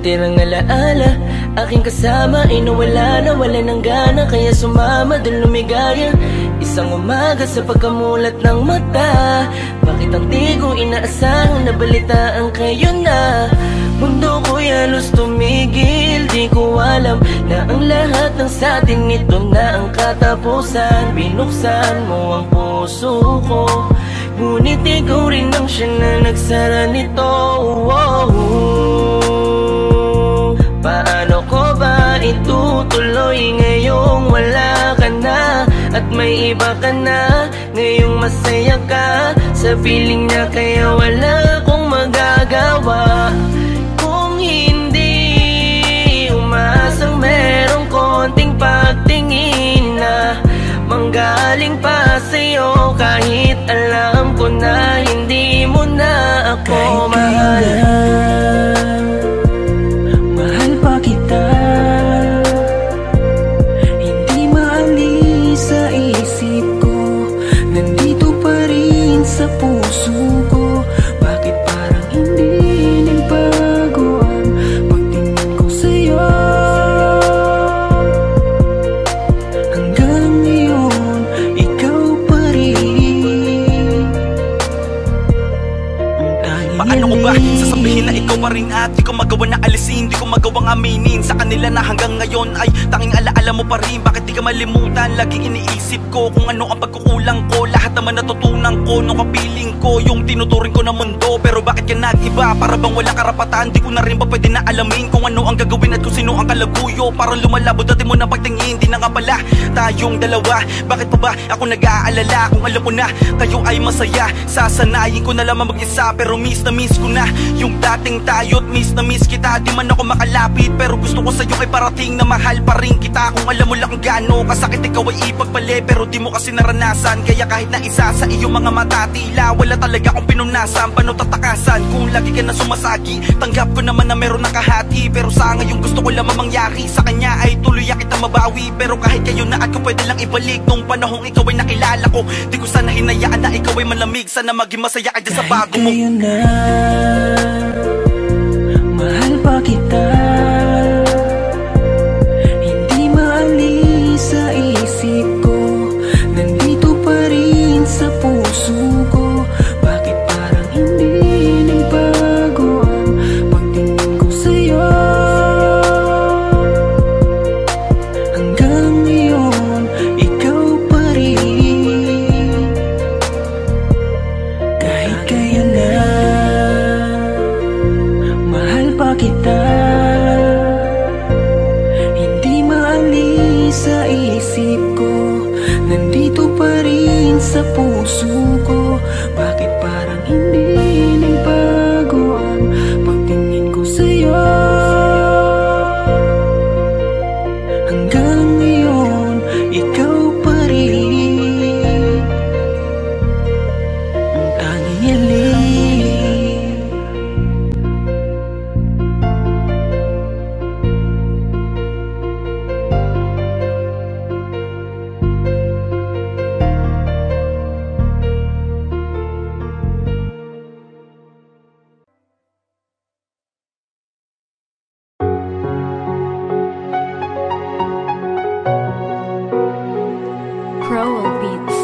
natirang alaala. Aking kasama ay nawala ng gana, kaya sumama dun lumigaya. Isang umaga sa pagkamulat ng mata, bakit ang di ko inaasahang nabalitaan kayo na? Mundo ko'y halos tumigil, di ko alam na ang lahat ng satin ito na ang katapusan. Binuksan mo ang puso ko, ngunit ikaw rin ang siya na nagsara nito. Paano ko ba itutuloy ngayong wala ka na at may iba ka na? Ngayong masaya ka sa piling niya, kaya wala akong magagawa. Kung hindi umaasang merong konting pagtingin na manggaling pa sa'yo, kahit alam ko na hindi mo na ako mahal. Mahal pa kita, hindi maalis sa isip ko, nandito pa rin sa puso ko. Bakit parang hindi nagbago ang pagtingin ko sa'yo? Hanggang ngayon, ikaw pa rin. Paano ko ba sasabihin na ikaw pa rin at di ko magawa na alisin, di ko magawang aminin sa kanila na hanggang ngayon ay tanging alaala mo pa rin. Bakit di ka malimutan? Laging iniisip ko kung ano ang pagkukulang ko. Lahat naman natutunan ko nung kapiling ko yung tinuturing ko na mundo. Pero bakit ka nag-iba? Para bang wala karapatan? Di ko na rin ba pwede na alamin kung ano ang gagawin at kung sino ang kalaguyo? Parang lumalabo dati mo na pagtingin, di na nga pala tayong dalawa. Bakit pa ba ako nag-aalala kung alam ko na kayo ay masaya? Sasanayin ko na lamang mag-isa, pero miss na miss ko na yung dating tayo't miss na miss kita. Di man ako makalapit, pero gusto ko sa'yo ay parating na mahal pa rin kita. Kung alam mo lang kung gaano kasakit ikaw ay ipagpali, pero di mo kasi naranasan. Kaya kahit na isa sa iyong mga mata, tila wala talaga akong pinunasan. Paano tatakasan kung lagi ka na sumasagi? Tanggap ko naman na meron nakahati, pero sa ngayon gusto ko lamang mangyari sa kanya ay tuluyan kita mabawi. Pero kahit kayo na ako pwede lang ibalik nung panahong ikaw ay nakilala ko. Di ko sana hinayaan na ikaw ay malamig, sana maging masaya ka dyan sa bago mo. Mahal pa kita, hindi maalis sa isip ko, nandito pa rin sa puso ko. Bakit parang hindi nagbago ang pagtingin ko sa'yo? Hanggang ngayon, ikaw pa rin. Kahit kaya na mahal pa kita, hindi maalis sa isip ko, nandito pa rin sa puso ko. Bakit parang hindi nagbago ang pagtingin ko sa'yo? Hanggang ngayon, ikaw pa rin ang tanging hiling. Crowell Beats.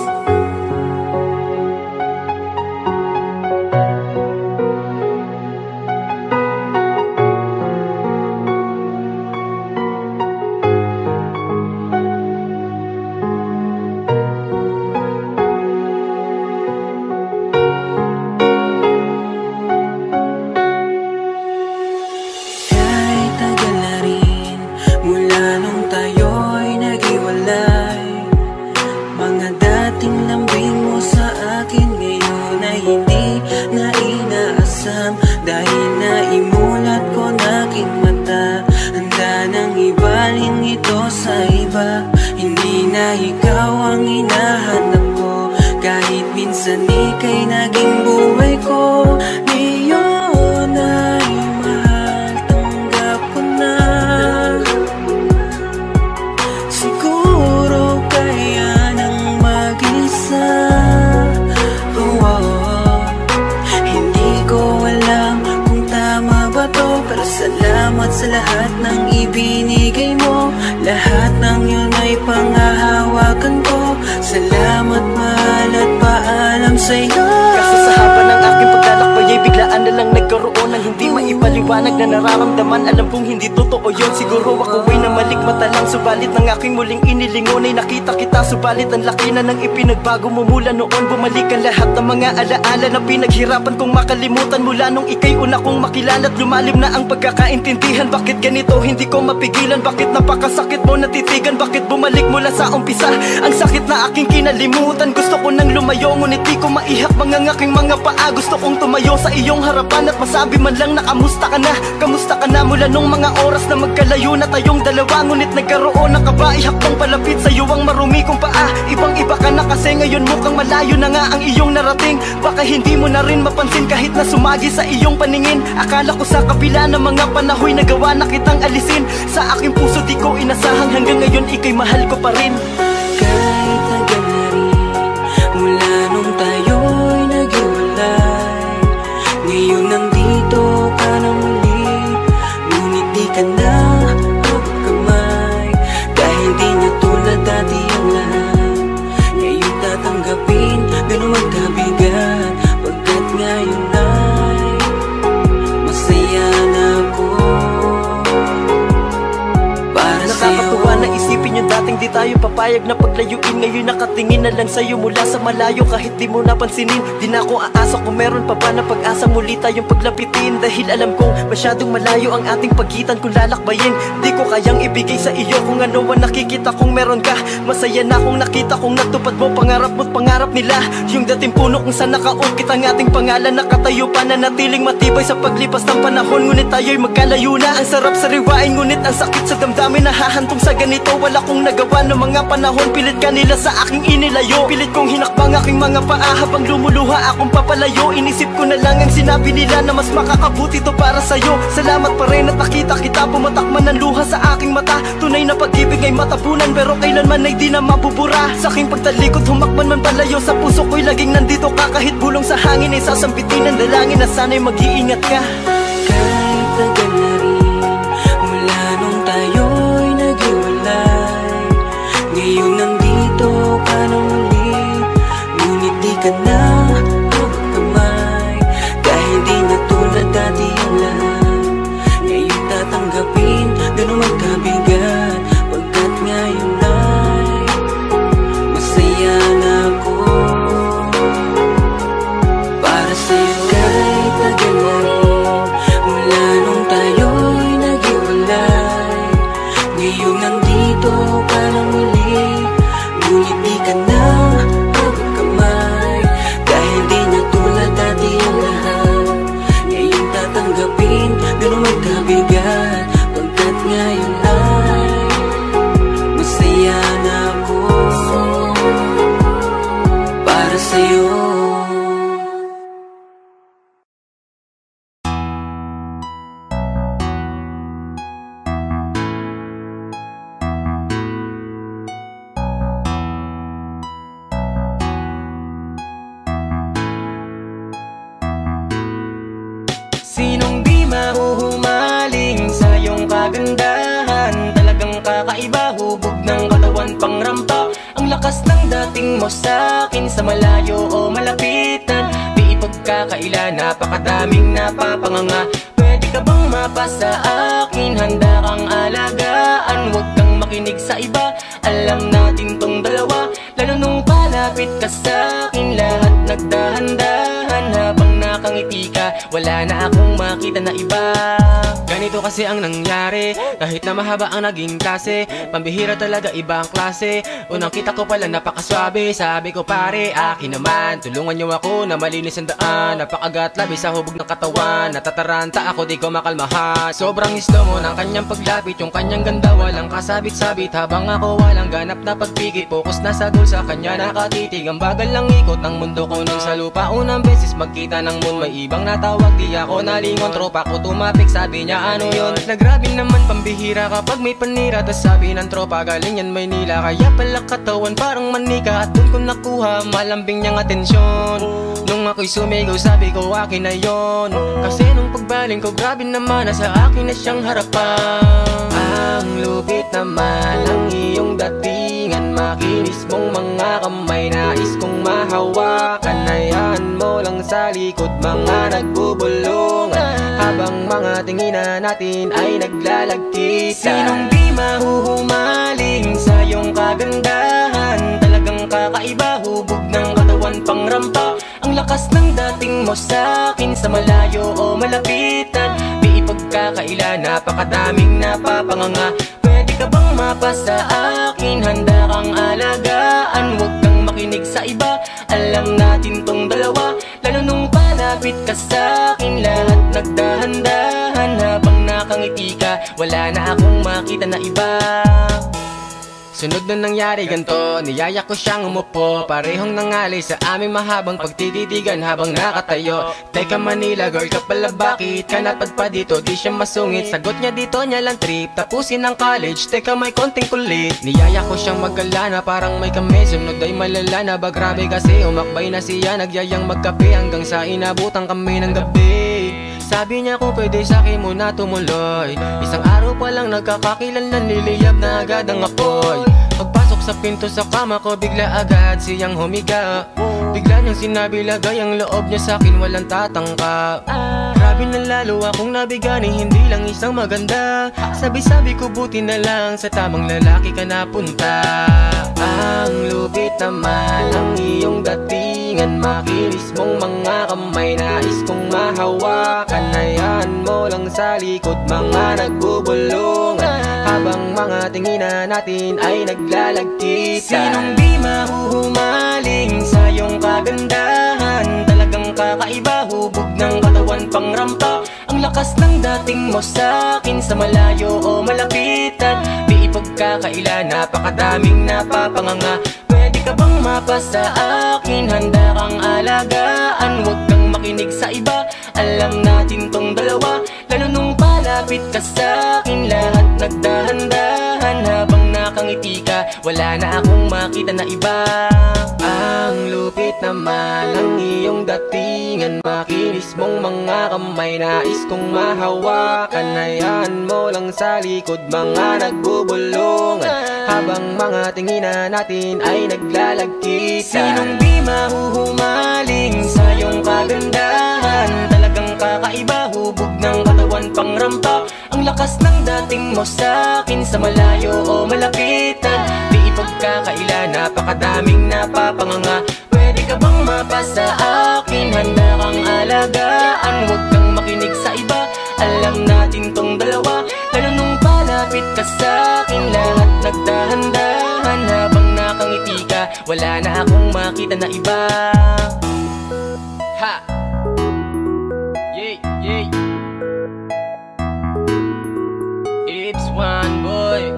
Kahit tagal na rin mula nung tayo'y naghiwalay, mga dating lambing mo sa akin ngayon ay hindi na inaasam. Dahil naimulat ko na aking mata, handa nang ibaling ito sa iba. Hindi na ikaw ang hinahanap ko, kahit minsan ika'y naging buhay ko. Ngayon ay mahal, tanggap ko na. Siguro kaya nang mag-isa. Oh, oh, oh. maliwanag na nararamdaman. Alam kong hindi totoo yun, siguro ako ay namalikmata lang. Subalit ng aking muling inilingon ay nakita kita. Subalit ang laki na ng ipinagbago mo mula noon. Bumalik ang lahat ng mga alaala na pinaghirapan kong makalimutan. Mula nung ika'y una kong makilala at lumalim na ang pagkakaintindihan. Bakit ganito hindi ko mapigilan? Bakit napakasakit mo natitigan? Bakit bumalik mula sa umpisa? Ang sakit na aking kinalimutan. Gusto ko nang lumayo ngunit di ko maihak mga aking mga paa. Gusto kong tumayo sa iyong harapan at masabi man lang na kamusta ka na? Kamusta ka na mula nung mga oras na magkalayo na tayong dalawa? Ngunit nagkaroon ng kaba, ihakbang palapit sa iyo ang marumi kong paa. Ibang iba ka na kasi ngayon mukhang malayo na nga ang iyong narating. Baka hindi mo na rin mapansin kahit na sumagi sa iyong paningin. Akala ko sa kabila ng mga panahoy nagawa na kitang alisin. Sa aking puso di ko inasahang hanggang ngayon ika'y mahal ko pa rin. Kahit tagal na rin mula nung tayo'y naghiwalay, ngayon nandito ka na muli. Ngunit di ka na magkamay. Dahil di na tulad dati ang lahat, ngayon tatanggapin, ganun magkabigat. Pagkat ngayon ay masaya na ako para sa'yo. Nakakatuwa na isipin yung dating di tayo papayag na paglayuin. Ngayon nakatingin na lang sa'yo mula sa malayo. Kahit di mo napansinin, di na ako aasa kung meron pa ba na pag-asa muli tayong paglapitin. Dahil alam kong masyadong malayo ang ating pagitan. Kung lalakbayin, di ko kayang ibigay sa iyo kung ano ang nakikita kong meron ka. Masaya na kung nakita kong natupad mo pangarap mo't pangarap nila. Yung dating puno kung saan nakaukit ang ating pangalan, nakatayo pa na natiling matibay sa paglipas ng panahon. Ngunit tayo'y magkalayo na. Ang sarap sa riwain, ngunit ang sakit sa damdamin na hahantong sa ganito. Wala kong nagawa ng mga panahon, pilit kanila sa aking inilayo. Pilit kong hinakbang aking mga paa habang lumuluha akong papalayo. Inisip ko na lang ang sinabi nila na mas makakabuti to para sa'yo. Salamat pa rin at nakita kita, pumatakman ng luha sa aking mata. Tunay na pag-ibig ay matapunan pero kailanman ay di na mabubura. Sa aking pagtalikod humakman man palayo, sa puso ko'y laging nandito ka. Kahit bulong sa hangin ay sasampitin ng dalangin na sana'y mag-iingat ka. Kahit tagal na rin mula nung tayo'y naghiwalay, ngayon nandito ka na muli. Ngunit di ka na magkamay. Dahil di na tulad dati ang lahat, ngayon tatanggapin, ganun magkabigat. Pagkat ngayon ay masaya na ako para sa'yo. Kahit tagal na rin mula nung tayo'y naghiwalay, ngayon nandito ka na muli. Ngunit di ka na magkamay. Dahil di na tulad dati ang lahat, ngayon tatanggapin, ganun magkabigat. Pagkat ngayon ay masaya na ako para sa'yo. Sinong di mahuhumaling sa iyong kagandahan? Talagang kakaiba, hubog ng katawan pangrampa. Ang lakas ng dating mo sa'kin, sa malayo o malapitan. Di ipagkakaila, napakadaming napapanganga. Pwede ka bang mapasa akin? Handa kang alagaan, huwag kang makinig sa iba. Alam natin tong dalawa, lalo nung palapit ka sa'kin. Lahat nagdahan-dahan habang nakangiti ka, wala na akong makita na iba. Ganito kasi ang nangyari, kahit na mahaba ang naging klase, pambihira talaga iba ang klase. Unang kita ko pala napakaswabe, sabi ko pare akin naman, tulungan niyo ako na malinis ang daan. Napakagat labis sa hubog ng katawan, natataranta ako di ko makalmahan. Sobrang slow mo ng kanyang paglapit, yung kanyang ganda walang kasabit-sabit. Habang ako walang ganap na pagpigit, focus na sa goal, sa kanya nakatitig. Ang bagal lang ikot ng mundo ko nun sa lupa. Unang beses magkita ng moon, may ibang natawag, di ako nalingon. Tropa ko tumapik, sabi niya ano yun? Nagrabe naman pambihira kapag may panira. Tas sabi ng tropa galing yan Maynila, kaya pala katawan parang manika. At dun ko nakuha malambing niyang atensyon. Nung ako'y sumigaw sabi ko akin na yon. Kasi nung pagbaling ko grabe naman, nasa akin na siyang harapan. Ang lupit naman ang iyong datingan, makinis mong mga kamay, nais kong mahawakan. Hayaan mo lang sa likod mga nagbubulungan, habang mga tinginan natin ay naglalagkita. Sinong di mahuhumaling sa iyong kagandahan? Talagang kakaiba, hubog ng katawan pang rampa. Ang lakas ng dating mo sa'kin, sa malayo o malapitan. Di ipagkakaila, napakadaming napapanganga. Pwede ka bang mapa sa akin? Handa kang alagaan, huwag kang makinig sa iba. Alam natin tong dalawa, lalo nung palapit ka sa'kin. Lahat nagdahan-dahan habang nakangiti ka. Wala na akong makita na iba. Sunod na nangyari ganto, niyaya ko siyang umupo. Parehong nangalay sa aming mahabang pagtititigan habang nakatayo. Teka Manila girl ka pala, bakit ka napadpa dito? Di siya masungit, sagot niya dito niya lang trip. Tapusin ang college, teka may konting kulit. Niyaya ko siyang maggalana, parang may kami. Sunod ay malala na ba, grabe kasi umakbay na siya. Nagyayang magkape hanggang sa inabutan kami ng gabi. Sabi niya kung pwede sa'kin muna tumuloy. Isang araw pa lang nagkakakilanlan, niliyab na agad ang apoy. Pagpasok sa pinto sa kama ko, bigla agad siyang humiga. Bigla niyang sinabi lagay ang loob niya sa'kin, walang tatangka. Grabe na lalo akong nabigani, hindi lang isang maganda. Sabi-sabi ko buti na lang sa tamang lalaki ka napunta. Ang lupit naman ang iyong datingan, makinis mong mga kamay, nais kong mahawakan. Hayaan mo lang sa likod mga nagbubulungan habang mga tinginan natin ay naglalagkita. Sinong di mahuhumaling sa iyong kagandahan? Talagang kakaiba, hubog ng katawan pang rampa. Ang lakas ng dating mo sa'kin, sa malayo o malapitan. Di ipagkakaila, napakadaming napapanganga. Pwede ka bang mapa sa akin? Handa kang alagaan, huwag kang makinig sa iba. Alam natin tong dalawa, lalo nung palapit ka sa'kin. Lahat nagdahan-dahan habang nakangiti ka. Wala na akong makita na iba. Ang lupit naman ang iyong datingan, makinis mong mga kamay, nais kong mahawakan. Hayaan mo lang sa likod mga nagbubulungan habang mga tinginan natin ay naglalagkita. Sinong di mahuhumaling sa iyong kagandahan? Talagang kakaiba, hubog ng katawan pang rampa. Ang lakas ng dating mo sa'kin, sa malayo o malapitan. Di ipagkakaila, napakadaming napapanganga. Pwede ka bang mapa sa akin? Handa kang alagaan, huwag kang makinig sa iba. Alam natin tong dalawa, lalo nung palapit ka sa'kin. Lahat nagdahan-dahan habang nakangiti ka. Wala na akong makita na iba. Ha! Yay, yay. It's one boy.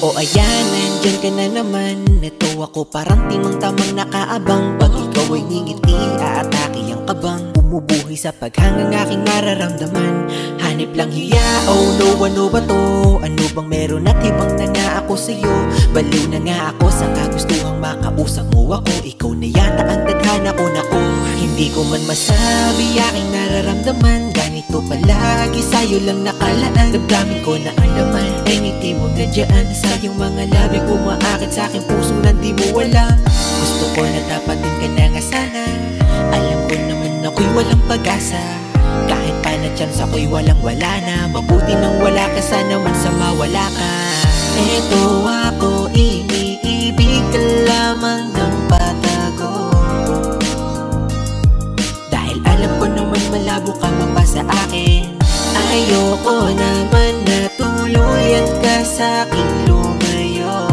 O ayan, nandyan ka na naman. Ito ako parang timang-tamang nakaabang. Pag ikaw ay ngingiti, aatake ang kabang. Bumubuhay sa paghangang aking mararamdaman. Hanip lang hiya, oh no, ano ba to? Ano bang meron at hibang na nga ako sa'yo? Baliw na nga ako sa kagustuhang makausap mo ako. Ikaw na yata ang tadhana ko, nako. Hindi ko man masabi aking nararamdaman. Ganito palagi sa'yo lang nakalaan. Damdamin ko na ang laman ay ngiti mo na dyan. Sa iyong mga labi kumaakit sa aking puso na di mo wala. Gusto ko na dapat din ka na nga sana. Alam ko naman ako'y walang pag-asa. Kahit pa na chance ako'y walang-wala na. Mabuti nang wala ka, sana man sa mawala ka. Eto ako, iniibig ka lamang ng patago. Dahil alam ko naman malabo ka mapa sa akin. Ayoko naman na tuluyan ka sa'king lumayo.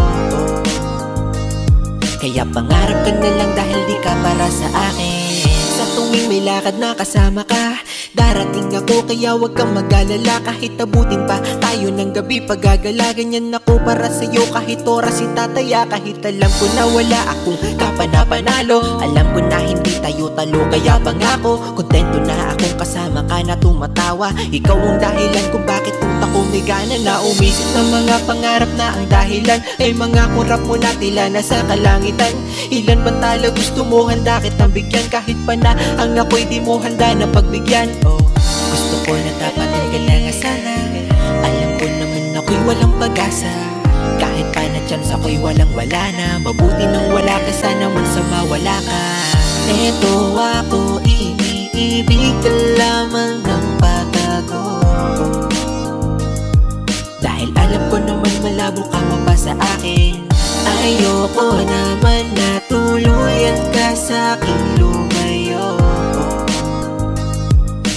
Kaya pangarap ka na lang dahil di ka para sa akin. Sa tuwing may lakad na kasama ka, darating ako kaya wag kang mag-alala. Kahit abutin pa tayo ng gabi paggagala, ganyan ako para sa'yo kahit oras itataya. Kahit alam ko na wala akong kapana-panalo, alam ko na hindi tayo talo. Kaya pangako, kontento na akong kasama ka na tumatawa. Ikaw ang dahilan kung bakit utak ko may gana na umisip ng mga pangarap na ang dahilan ay mga kurap mo na tila nasa kalangitan. Ilan bang tala gusto mo handa kitang bigyan, kahit pa na ang ako'y di mo handa na pagbigyan. Oh, gusto ko na dapat din ka na nga sana. Alam ko naman ako'y walang pag-asa. Kahit pa na chance ako'y walang-wala na. Mabuti nang wala ka, sana man sa mawala ka. Eto ako, iniibig ka lamang ng patago. Dahil alam ko naman malabo ka mapa sa akin. Ayoko naman na tuluyan ka sa'king lumayo.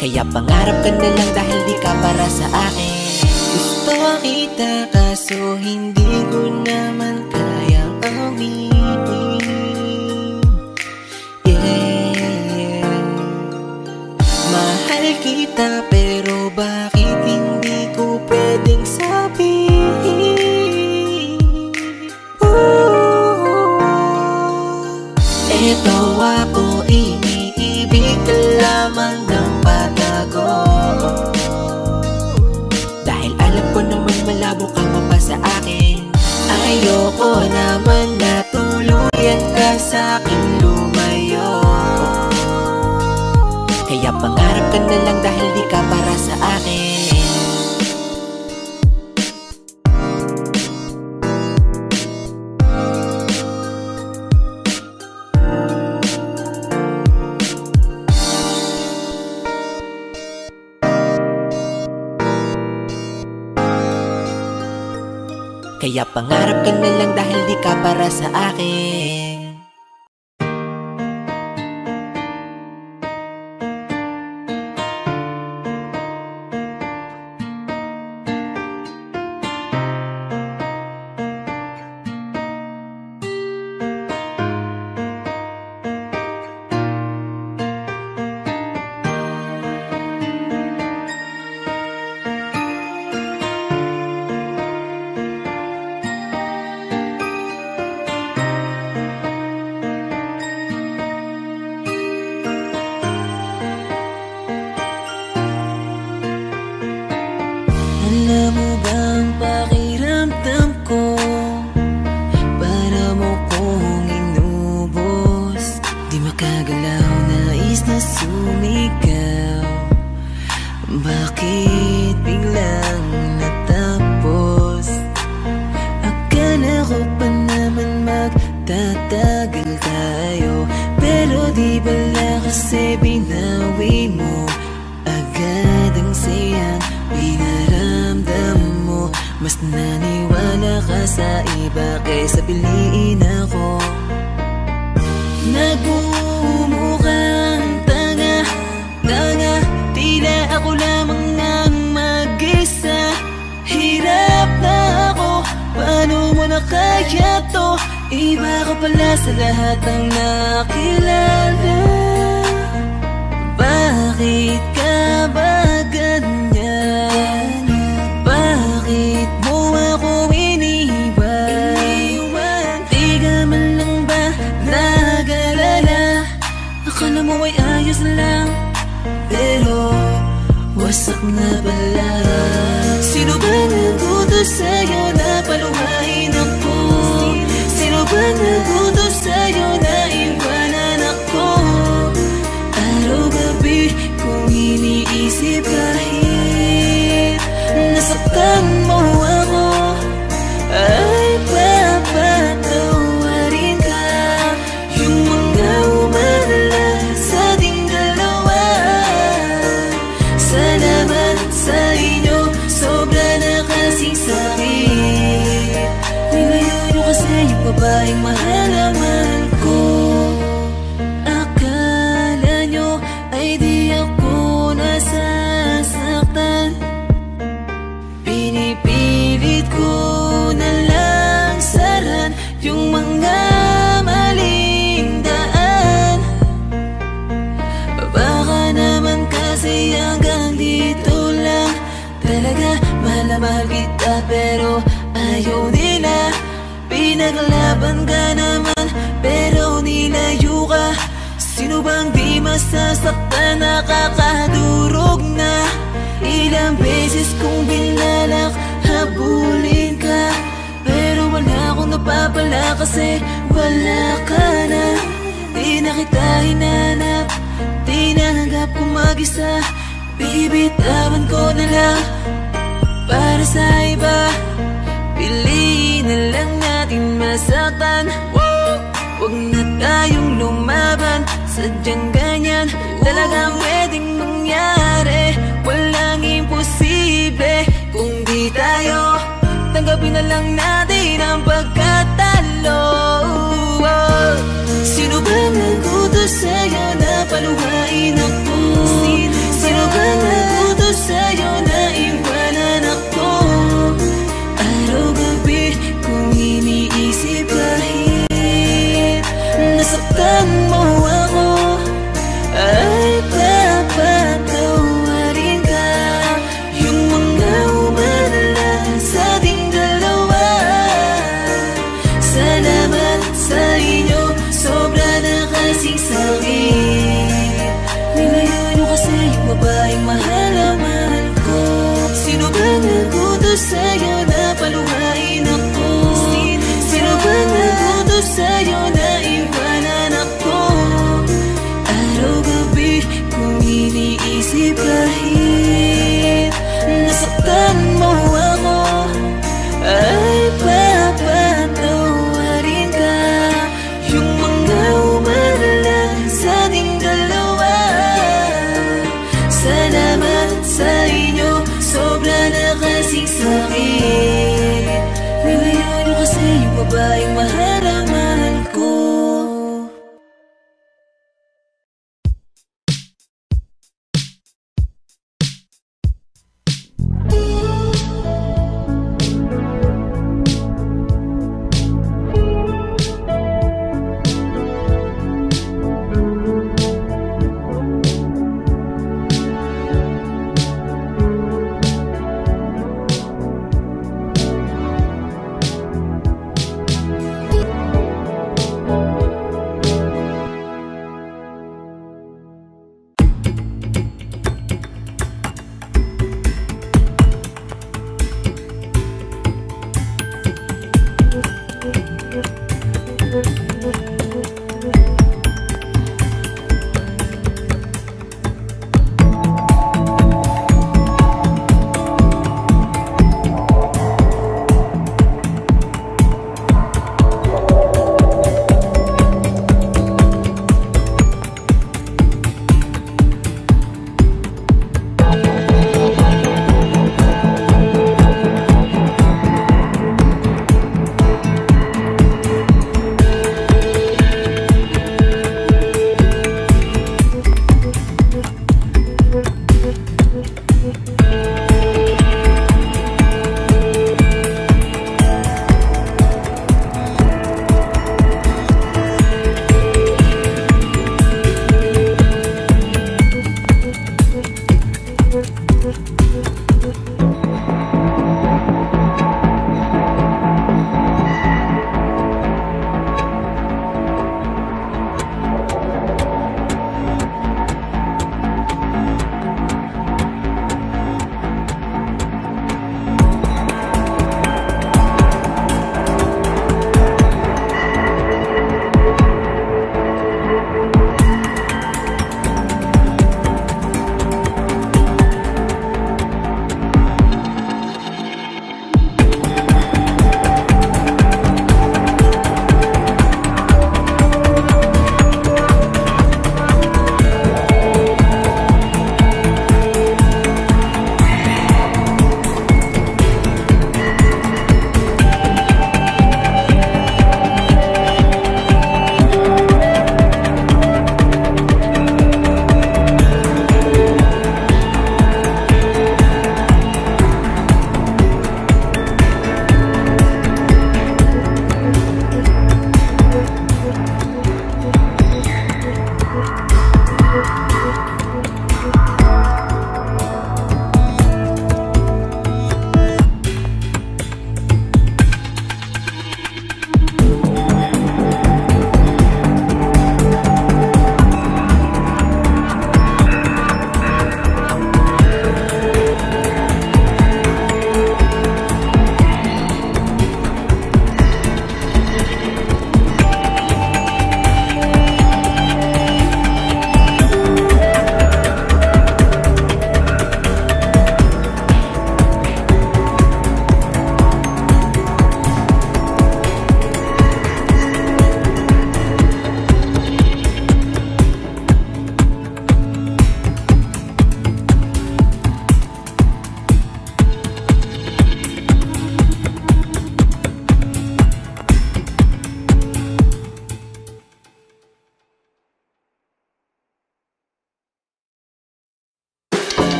Kaya pangarap ka na lang dahil di ka para sa akin. Gusto kita kaso hindi ko naman kayang aminin. Yeah. Mahal kita pero bakit hindi ko pwedeng sabihin? Eto ako, iniibig ka lamang ng patago. Dahil alam ko naman malabo ka mapa sa akin. Ayoko naman na tuluyan ka sa'king lumayo. Kaya pangarap ka na lang dahil di ka para sa akin. Kaya pangarap ka na lang dahil di ka para sa akin. Alam mo bang pakiramdam ko? Para mo kong inubos. Di makagalaw, nais na sumigaw. Bakit biglang natapos? Akala ko pa naman magtatagal tayo, pero di bala kasi binawi mo agad ang sayang pinaramdam mo. Mas naniwala ka sa iba kaysa piliin ako. Nagmumukhang tanga, tila ako lamang ang mag-isa. Hirap na ako, paano mo na kaya to? Iba ka pala sa lahat ng nakilala. Bakit ka ba ganyan? Bakit mo ako iniwan? mo ay ayos lang, pero wasak na pala. Sino ba nagutos sa'yo na paluhain ako? Sino ba nagutos sa'yo na iwanan ako? Araw-gabi kung iniisip kahit nasaktan mo ako, ay papatawarin ka. Yung mga umalala sa ating dalawa, salamat sa inyo, sobra na kasing sakit. Nilayo nyo kasi yung babaeng mahal na mahal ko. Akala nyo ay di ako nasasaktan, pinipilit ko na lang saran yung mga maling daan. Baka naman kasi hanggang dito lang. Talaga mahal na mahal kita pero ayaw nila. Pinaglaban ka naman pero nilayo ka. Sino bang di masasaktan, nakakadurog na. Ilang beses kong binalak habulin ka, pero wala akong napapala kasi wala ka na. Di na kita hinanap, di nanggap kong mag-isa. Bibitawan ko na lang para sa iba. Piliin na lang natin masaktan. Huwag na tayong lumaban, sadyang ganyan talagang pwedeng mangyari. Walang imposible kung di tayo. Tanggapin na lang natin ang pagkatalo. Sino ba nagutos sa'yo na paluhain ako? Sino ba nagutos sa'yo na iwanan ako? Araw-gabi kung iniisip kahit nasaktan mo